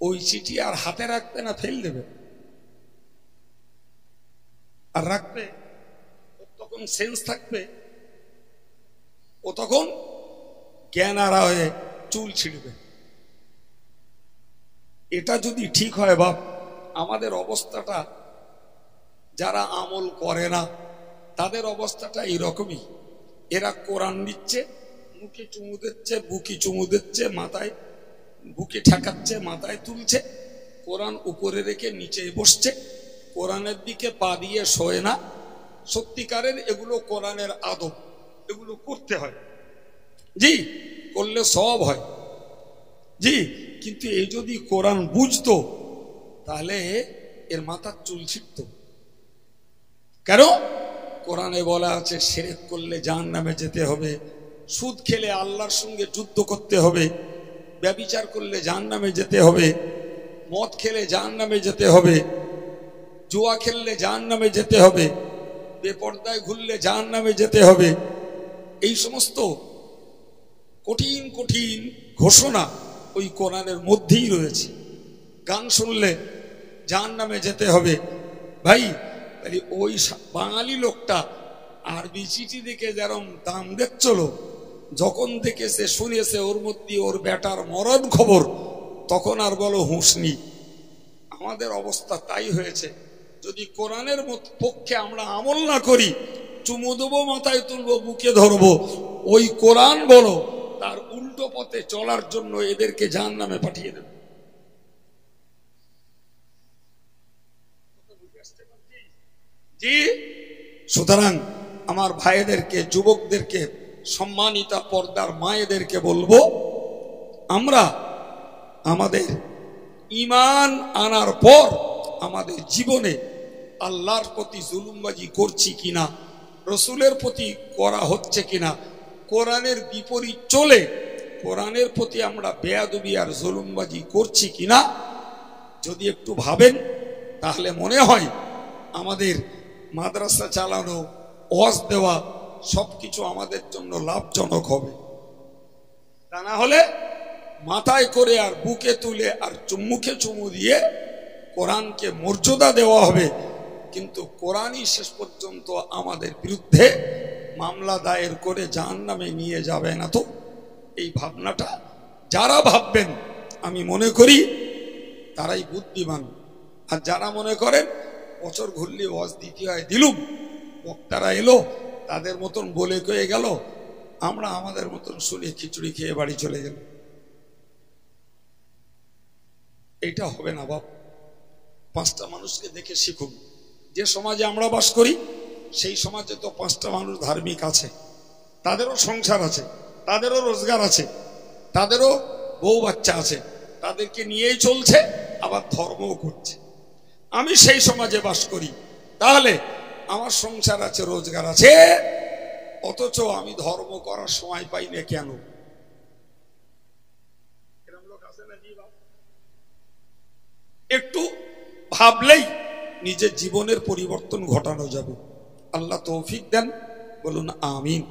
ওই চিঠি আর হাতে রাখবে না ফেল দেবে? আর রাখবে? তখন সেন্স থাকবে, ও তখন জ্ঞানারা হয়ে চুল ছিঁড়বে। এটা যদি ঠিক হয় বাপ, আমাদের অবস্থাটা, যারা আমল করে না তাদের অবস্থাটা এইরকমই। এরা কোরআন নিচ্ছে, মুখে চুমু দিচ্ছে, বুকে চুমু দিচ্ছে, মাথায় বুকে ঠেকাচ্ছে, মাথায় তুলছে, কোরআন উপরে রেখে নিচে বসছে, কোরআনের দিকে পা দিয়ে শোয় না। সত্যিকারের এগুলো কোরআনের আদব, এগুলো করতে হয় জি, করলে সব হয় জি। কিন্তু এই যদি কোরআন বুঝতো তাহলে এর মাথার চুল ছিঁড়ত। কেন? কোরআনে বলা আছে শিরক করলে জাহান্নামে যেতে হবে, সুদ খেলে আল্লাহর সঙ্গে যুদ্ধ করতে হবে, ব্যভিচার করলে জাহান্নামে যেতে হবে, মদ খেলে জাহান্নামে যেতে হবে, জুয়া খেললে জাহান্নামে যেতে হবে, বেপর্দায় ঘুরলে জাহান্নামে যেতে হবে। এই সমস্ত কঠিন কঠিন ঘোষণা ওই কোরআনের মধ্যেই রয়েছে। গান শুনলে জাহান্নামে যেতে হবে। ভাই, ওই বাঙালি লোকটা আরবি চিঠি দেখে যেরকম দাম দেখছিল, যখন থেকে সে শুনেছে ওর মধ্যে ওর বেটার মরণ খবর, তখন আর বলো হুঁশ নেই। আমাদের অবস্থা তাই হয়েছে। যদি কোরআনের পক্ষে আমরা আমল না করি, চুমু দেবো, মাথায় তুলবো, বুকে ধরবো, ওই কোরআন বলো তার উল্টো পথে চলার জন্য এদেরকে জাহান্নামে পাঠিয়ে দেবে। জি, সুতরাং আমার ভাইদেরকে, যুবকদেরকে, সম্মানিতা পর্দার মায়েদেরকে বলবো, আমরা আমাদের ঈমান আনার পর আমাদের জীবনে আল্লাহর প্রতি জুলুমবাজি করছি কিনা, রসুলের প্রতি করা হচ্ছে কিনা, কোরআনের বিপরীত চলে কোরআনের প্রতি আমরা বেয়াদবি আর জুলুমবাজি করছি কিনা, যদি একটু ভাবেন তাহলে মনে হয় আমাদের মাদ্রাসা চালানো, ওয়াজ দেওয়া সবকিছু আমাদের জন্য লাভজনক হবে। তা না হলে মাথায় করে আর বুকে তুলে আর মুখে চুমু দিয়ে কোরআনকে মর্যাদা দেওয়া হবে, কিন্তু কোরআনই শেষ পর্যন্ত আমাদের বিরুদ্ধে মামলা দায়ের করে জাহান্নামে নিয়ে যাবে না। তো এই ভাবনাটা যারা ভাববেন আমি মনে করি তারাই বুদ্ধিমান। আর যারা মনে করেন বছর ঘুরলে ওয়াজ দিতে হয় দিলুম, বক্তারা এলো তাদের মতন বলে কয়ে গেল, আমরা আমাদের মতন শুনে খিচুড়ি খেয়ে বাড়ি চলে গেল, এইটা হবে না বাপ। পাঁচটা মানুষকে দেখে শিখুন। যে সমাজে আমরা বাস করি সেই সমাজে তো পাঁচটা মানুষ ধার্মিক আছে, তাদেরও সংসার আছে, তাদেরও রোজগার আছে, তাদেরও বউ বাচ্চা আছে, তাদেরকে নিয়েই চলছে, আবার ধর্মও করছে। আমি সেই সমাজে বাস করি, তাহলে আমার সংসার আছে, রোজগার আছে, অথচ আমি ধর্ম করার সময় পাই না কেন? একটু ভাবলেই নিজের জীবনের পরিবর্তন ঘটানো যাবে। আল্লাহ তৌফিক দেন, বলুন আমিন।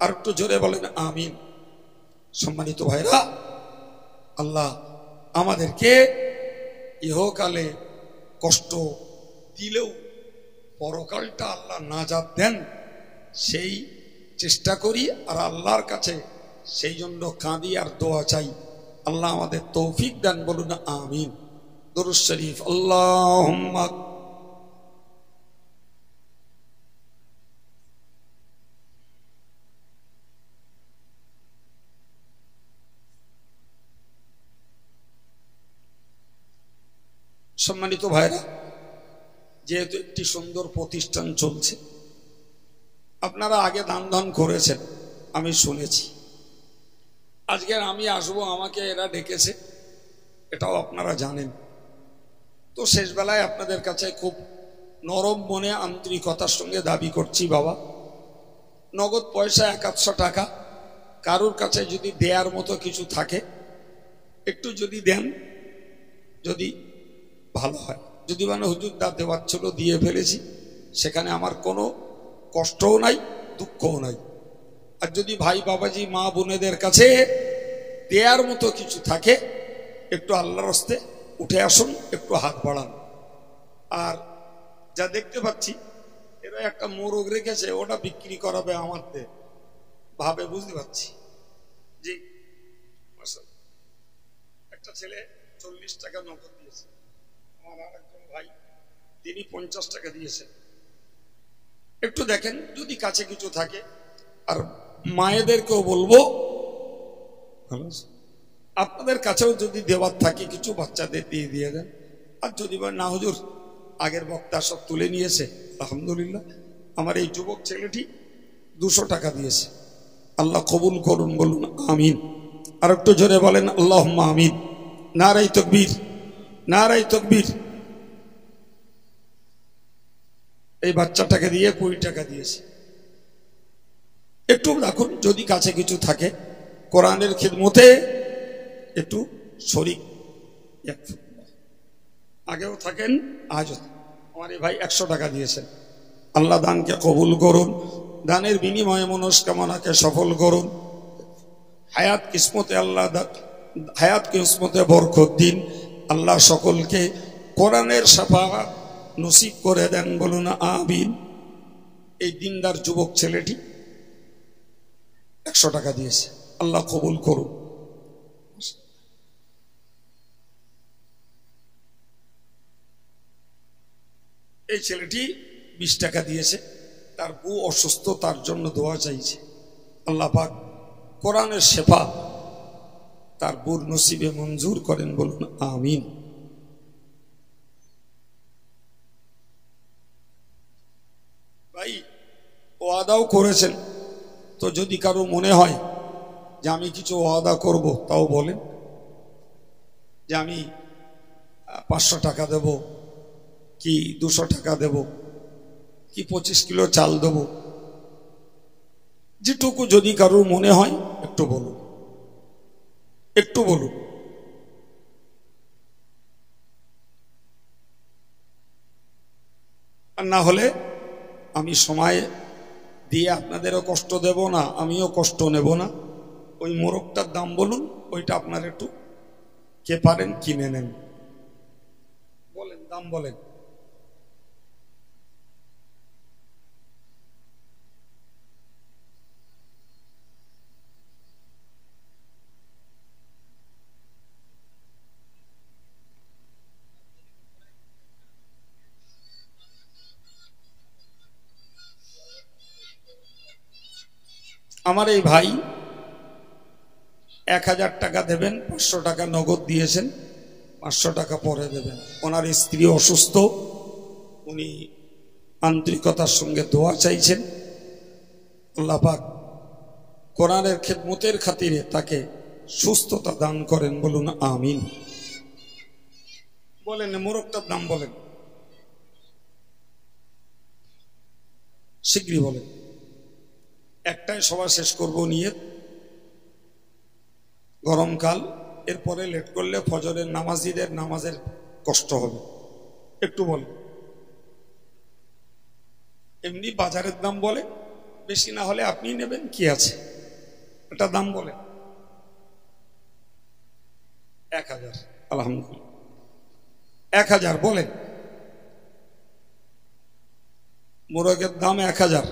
আর একটু জোরে বলেন আমিন। সম্মানিত ভাইরা, আল্লাহ আমাদেরকে ইহকালে কষ্ট দিলেও পরকালটা আল্লাহ নাজাত দেন, সেই চেষ্টা করি আর আল্লাহর কাছে সেই জন্য কাঁদি আর দোয়া চাই। আল্লাহ আমাদের তৌফিক দেন, বলুন আমিন। দরুদ শরীফ। আল্লাহুম্মা সম্মানিত ভাইরা, যেহেতু একটি সুন্দর প্রতিষ্ঠান চলছে, আপনারা আগে দান দান করেছেন, আমি শুনেছি। আজকে আমি আসবো, আমাকে এরা ডেকেছে, এটাও আপনারা জানেন। তো শেষ বেলায় আপনাদের কাছে খুব নরম মনে আন্তরিকতার সঙ্গে দাবি করছি, বাবা নগদ পয়সা 100 টাকা কারুর কাছে যদি দেয়ার মতো কিছু থাকে একটু যদি দেন, যদি ভালো হয়। যদি মানে হুজুর দা দেওয়ার ছিল দিয়ে ফেলেছি, সেখানে আমার কোনো কষ্টও নাই, দুঃখও নাই। আর যদি ভাই বাবাজি মা বোনেদের কাছে দেয়ার মতো কিছু থাকে, একটু আল্লাহর হস্তে উঠে আসুন, একটু হাত বাড়ান। আর যা দেখতে পাচ্ছি এরা একটা মোরগ রেখেছে, ওটা বিক্রি করাবে আমাদের ভাবে, বুঝতে পারছি। জি, একটা ছেলে 40 টাকা নগদ দিয়েছে, আমার আর একজন ভাই তিনি 50 টাকা দিয়েছেন। একটু দেখেন যদি কাছে কিছু থাকে। আর মায়েদেরকেও বলবো, আপনাদের কাছেও যদি দেওয়ার থাকে কিছু বাচ্চাদের দিয়ে দিয়ে দেন। আর যদি বা না হুজুর আগের বক্তা সব তুলে নিয়েছে, আলহামদুলিল্লাহ আমার এই যুবক ছেলেটি 200 টাকা দিয়েছে, আল্লাহ কবুল করুন, বলুন আমিন। আর একটু জোরে বলেন আল্লাহুম্মা আমিন। নারায়ে তাকবীর, নারায়ে তাকবীর। এই বাচ্চাটাকে দিয়ে 20 টাকা দিয়েছে। একটু রাখুন, যদি কাছে কিছু থাকে কোরআনের খিদমতে একটু শরীক, আগেও থাকেন আজও। আমার এই ভাই 100 টাকা দিয়েছেন, আল্লাহ দানকে কবুল করুন, দানের বিনিময়ে মনস্কামনাকে সফল করুন। হায়াত কিসমতে আল্লাহ হায়াত কিসমতে বরকত দিন। আল্লাহ সকলকে কোরআনের শাফাআত নসিব করে দেন, বলুন আমিন। এই দিনদার যুবক ছেলেটি 100 টাকা দিয়েছে, আল্লাহ কবুল করুন। এই ছেলেটি 20 টাকা দিয়েছে, তার বউ অসুস্থ, তার জন্য দোয়া চাইছে। আল্লাহ পাক কোরআনের শেফা তার বউর নসিবে মঞ্জুর করেন, বলুন আমিন। ভাই ওয়াদাও করেছেন, তো যদি কারো মনে হয় যে আমি কিছু ওয়াদা করব, তাও বলেন যে আমি 500 টাকা দেব, কি 200 টাকা দেব, কি 25 কিলো চাল দেব, যেটুকু যদি কারোর মনে হয় একটু বলুন, একটু বলুন। আর না হলে আমি সময় দিয়ে আপনাদেরও কষ্ট দেব না, আমিও কষ্ট নেব না। ওই মোরগটার দাম বলুন, ওইটা আপনার একটু কে পারেন কিনে নেন, বলেন দাম বলেন। আমার এই ভাই 1000 টাকা দেবেন, 500 টাকা নগদ দিয়েছেন, 500 টাকা পরে দেবেন। ওনার স্ত্রী অসুস্থ, উনি আন্তরিকতার সঙ্গে দোয়া চাইছেন। আল্লাহ পাক কোরআনের খেদমতের খাতিরে তাকে সুস্থতা দান করেন, বলুন আমিন। বলেন মোরগটার দাম বলেন, শীঘ্রই বলেন। একটাই সভা শেষ করবো নিয়ত, গরমকাল, এরপরে লেট করলে ফজরের নামাজিদের নামাজের কষ্ট হবে। একটু বলেন, এমনি বাজারের দাম বলে, বেশি না হলে আপনি নেবেন, কি আছে, এটা দাম বলে 1000। আলহামদুলিল্লাহ 1000 বলেন, মোরগের দাম 1000।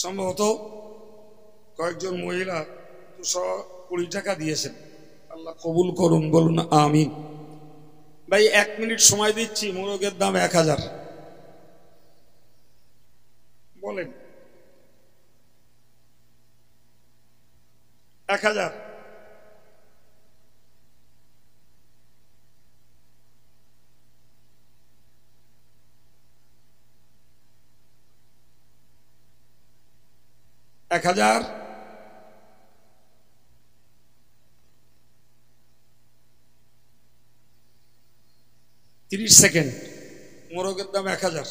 সম্ভবত কয়েকজন মহিলা 220 টাকা দিয়েছেন, আল্লাহ কবুল করুন, বলুন আমিন। ভাই 1 মিনিট সময় দিচ্ছি, মোরগের দাম 1000 বলেন। 1000। এক 1000। তিরিশ সেকেন্ড, মোরগের দাম 1000।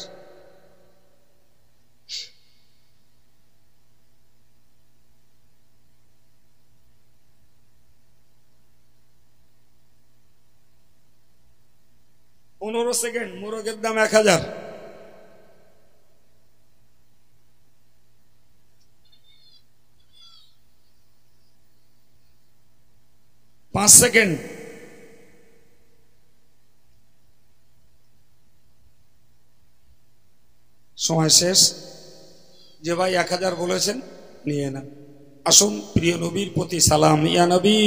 পনেরো সেকেন্ড, মোরগের দাম 1000। 5 সেকেন্ড। সময় শেষ। যে ভাই 1000 বলেছেন নিয়ে নেন। আসুন প্রিয় নবীর প্রতি সালাম। ইয়া নবী,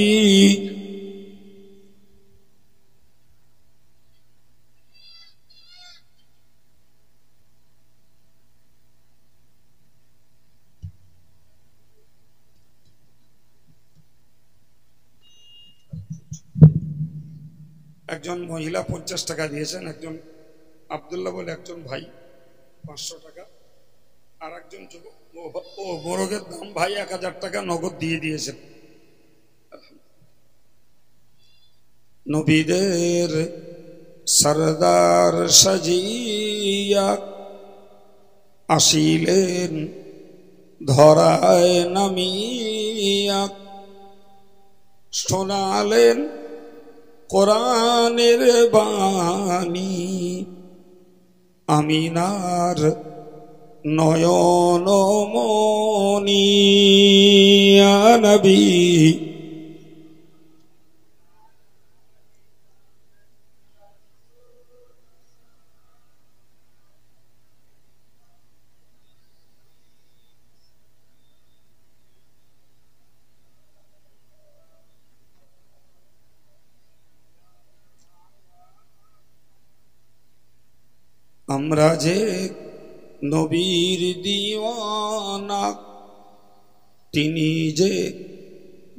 একজন মহিলা 50 টাকা দিয়েছেন, একজন আব্দুল্লাহ বলে একজন ভাই 500 টাকা, আর একজন ও মোরগের দাম ভাই 1000 টাকা নগদ দিয়ে দিয়েছেন। নবীদের সরদার সাজিয়া আসিলেন ধরায় নামিয়া, শোনালেন কোরআনের বাণী, আমিনার নয়ন মনি। ইয়া নবী, আমরা যে নবীর দিওয়ানা, তিনি যে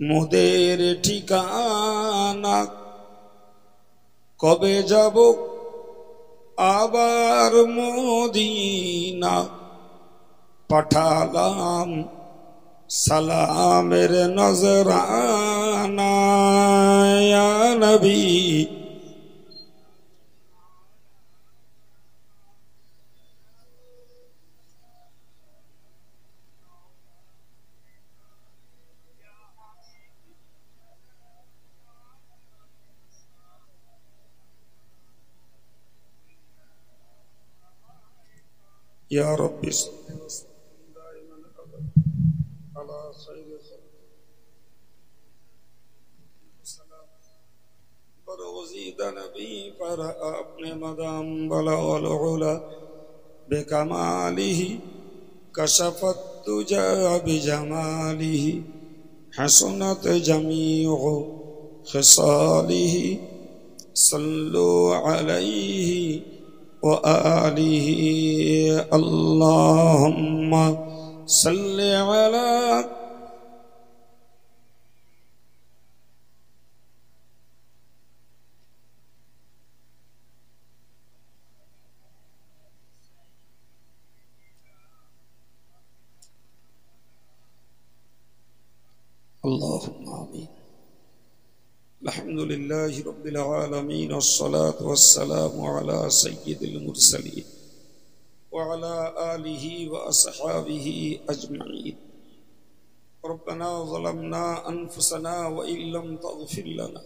মোদের ঠিকানা, কবে যাব আবার মদিনা, পাঠালাম সালামের নজরানা। ইয়া নবী, ইয়া রব্বি সাল্লি ওয়া সাল্লিম দাইমান আবাদ আলা খায়রি খালকি সালাম বরওয়াজিদ নবী पर अपने मदाम बला वल उला بكماله كشف الدجى بجماله حسنت جميع خصاله صلوا عليه وآله اللهم صل على اللهم آمين. الحمد لله رب العالمين والصلاة والسلام على سيد المرسلين وعلى آله وأصحابه أجمعين. ربنا ظلمنا أنفسنا وإن لم تغفر لنا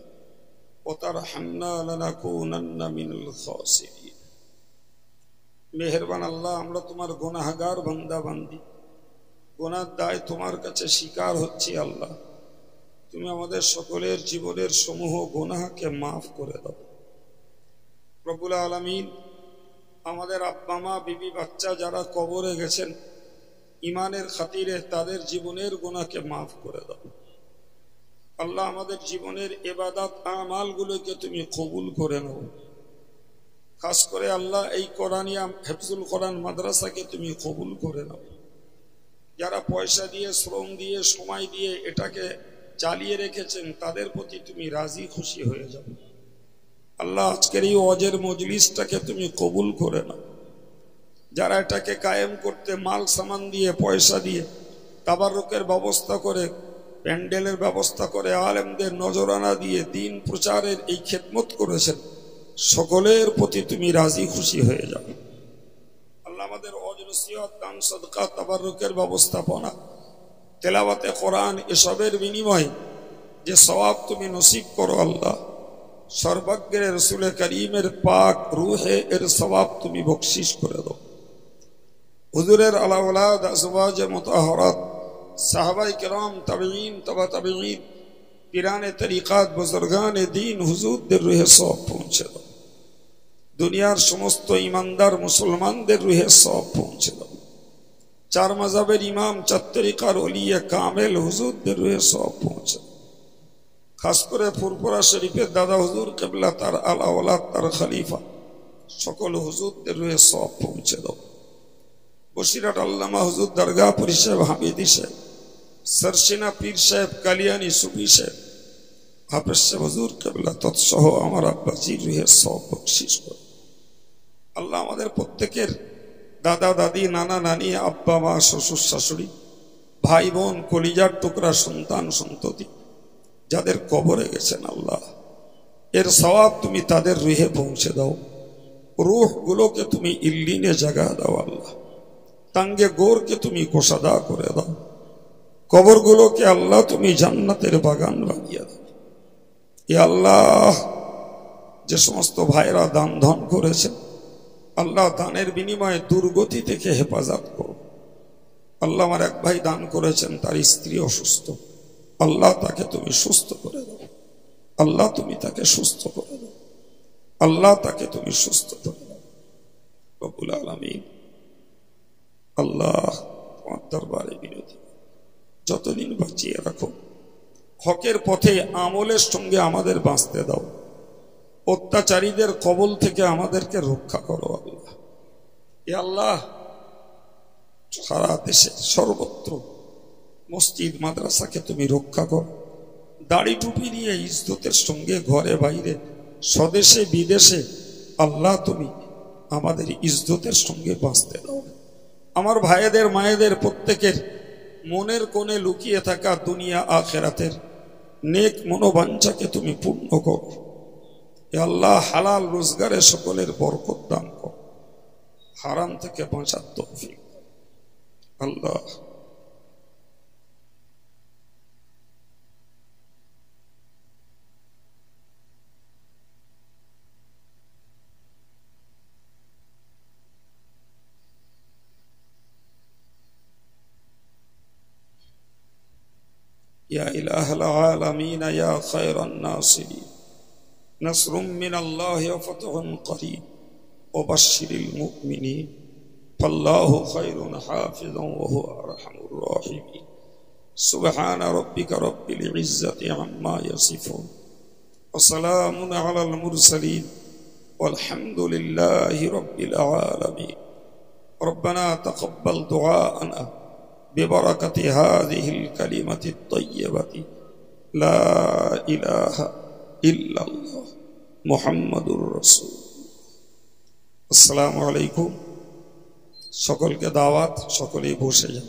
وترحمنا لنكونن من الخاسرين. মেহেরবান আল্লাহ, আমরা তোমার গুনাহগার বান্দা বান্দি, গুনার দায় তোমার কাছে স্বীকার হচ্ছি। আল্লাহ, তুমি আমাদের সকলের জীবনের সমূহ গুনাহকে মাফ করে দাও। রব্বুল আলামিন, আমাদের আব্বা মা বিবি বাচ্চা যারা কবরে গেছেন, ইমানের খাতিরে তাদের জীবনের গুনাহকে মাফ করে দাও। আল্লাহ, আমাদের জীবনের ইবাদত আমালগুলোকে তুমি কবুল করে নাও। খাস করে আল্লাহ, এই কোরআনিয়া হেফজুল কোরআন মাদ্রাসাকে তুমি কবুল করে নাও। যারা পয়সা দিয়ে, শ্রম দিয়ে, সময় দিয়ে এটাকে চালিয়ে রেখেছেন, তাদের প্রতি তুমি রাজি খুশি হয়ে যাও। আল্লাহ, আজকের এই ওয়াজের মজলিসটাকে তুমি কবুল করে নাও। যারা এটাকে কায়েম করতে মাল সামান দিয়ে, পয়সা দিয়ে, তাবারুকের ব্যবস্থা করে, প্যান্ডেলের ব্যবস্থা করে, আলেমদের নজরানা দিয়ে দিন প্রচারের এই খেদমত করেছেন, সকলের প্রতি তুমি রাজি খুশি হয়ে যাও। আল্লাহ, আমাদের ওয়াজ নসিহত, দান সদকা, তাবারুকের ব্যবস্থাপনা, তেলাওয়াতে কোরআন, এসবের বিনিময়ে যে সওয়াব তুমি নসিব করো আল্লাহ, সর্বজ্ঞের রাসূল করিমের পাক রূহে এর সওয়াব তুমি বখশিশ করে দাও। হুজুরের আলা ওলাদ, আজওয়াজ মুতাহহারাত, সাহাবায়ে কেরাম, তাবেঈন, তবা তাবেঈন, পীরানে তরিকাত, বুজুর্গানে দ্বীন, হুজুরদের রূহে সওয়াব পৌঁছে দাও। দুনিয়ার সমস্ত ইমানদার মুসলমানদের রূহে সওয়াব পৌঁছে দাও। চার মাযহাবের ইমাম, চার তরিকার ওলিয়ে কামেল হুজুরদের রূহে সওয়াব পৌঁছে দাও। খাস করে ফুরফুরা শরীফের দাদা হুজুর কিবলা, তার আলা ওলাদ, তার খলিফা, সকল হুজুরদের রূহে সওয়াব পৌঁছে দাও। বসিরহাট আল্লামা হুজুর দরগাহপুরী সাহেব, হামিদি সাহেব, সরসিনা পীর সাহেব, কালিয়ানি সুফি সাহেব, হাফেজ সাহেব হুজুর কিবলা তৎসহ আমার আব্বাজির রূহে সওয়াব বখশিশ করো। আল্লাহ, আমাদের প্রত্যেকের দাদা দাদি, নানা নানি, আব্বা মা, শ্বশুর শাশুড়ি, ভাই বোন, কলিজার টুকরা সন্তান সন্ততি যাদের কবরে গেছেন, আল্লাহ এর সওয়াব তুমি তাদের রুহে পৌঁছে দাও। রূহগুলোকে তুমি ইল্লিনে জায়গা দাও আল্লাহ। তাঙ্গে গোরকে তুমি কোষাদা করে দাও। কবরগুলোকে আল্লাহ তুমি জান্নাতের বাগান বানিয়ে দাও। এ আল্লাহ, যে সমস্ত ভাইরা দান ধন করেছেন, আল্লাহ দানের বিনিময়ে দুর্গতি থেকে হেফাজত করো। আল্লাহ, আমার এক ভাই দান করেছেন, তার স্ত্রী অসুস্থ, আল্লাহ তাকে তুমি সুস্থ করে দাও। আল্লাহ, তুমি তাকে সুস্থ করে দাও। আল্লাহ, তাকে তুমি সুস্থ করে দাও। রব্বুল আলামিন, আল্লাহ তোমার দরবারে বিনতি, যতদিন বাঁচিয়ে রাখো, হকের পথে আমলের সঙ্গে আমাদের বাঁচতে দাও। অত্যাচারীদের কবল থেকে আমাদেরকে রক্ষা করো আল্লাহ। এ আল্লাহ, সারা দেশে সর্বত্র মসজিদ মাদ্রাসাকে তুমি রক্ষা করো। দাড়ি টুপি নিয়ে ইজ্জতের সঙ্গে ঘরে বাইরে, স্বদেশে বিদেশে, আল্লাহ তুমি আমাদের ইজ্জতের সঙ্গে বাঁচতে দাও। আমার ভাইদের মায়েদের প্রত্যেকের মনের কোণে লুকিয়ে থাকা দুনিয়া আখেরাতের নেক মনোবাঞ্ছাকে তুমি পূর্ণ করো। এ আল্লাহ, হালাল রোজগারে সকলের বরকত দান কর, হারাম থেকে বাঁচার তৌফিক আল্লাহ। يا إله العالمين يا خير الناصرين نصر من الله وفتح قريب وبشر المؤمنين فالله خير حافظا وهو أرحم الراحمين سبحان ربك رب العزة عما يصفون وسلام على المرسلين والحمد لله رب العالمين ربنا تقبل دعاءنا ببركة هذه الكلمة الطيبة لا إله إلا الله محمد رسول السلام عليكم সকলকে দাওয়াত সকলেই বসে যান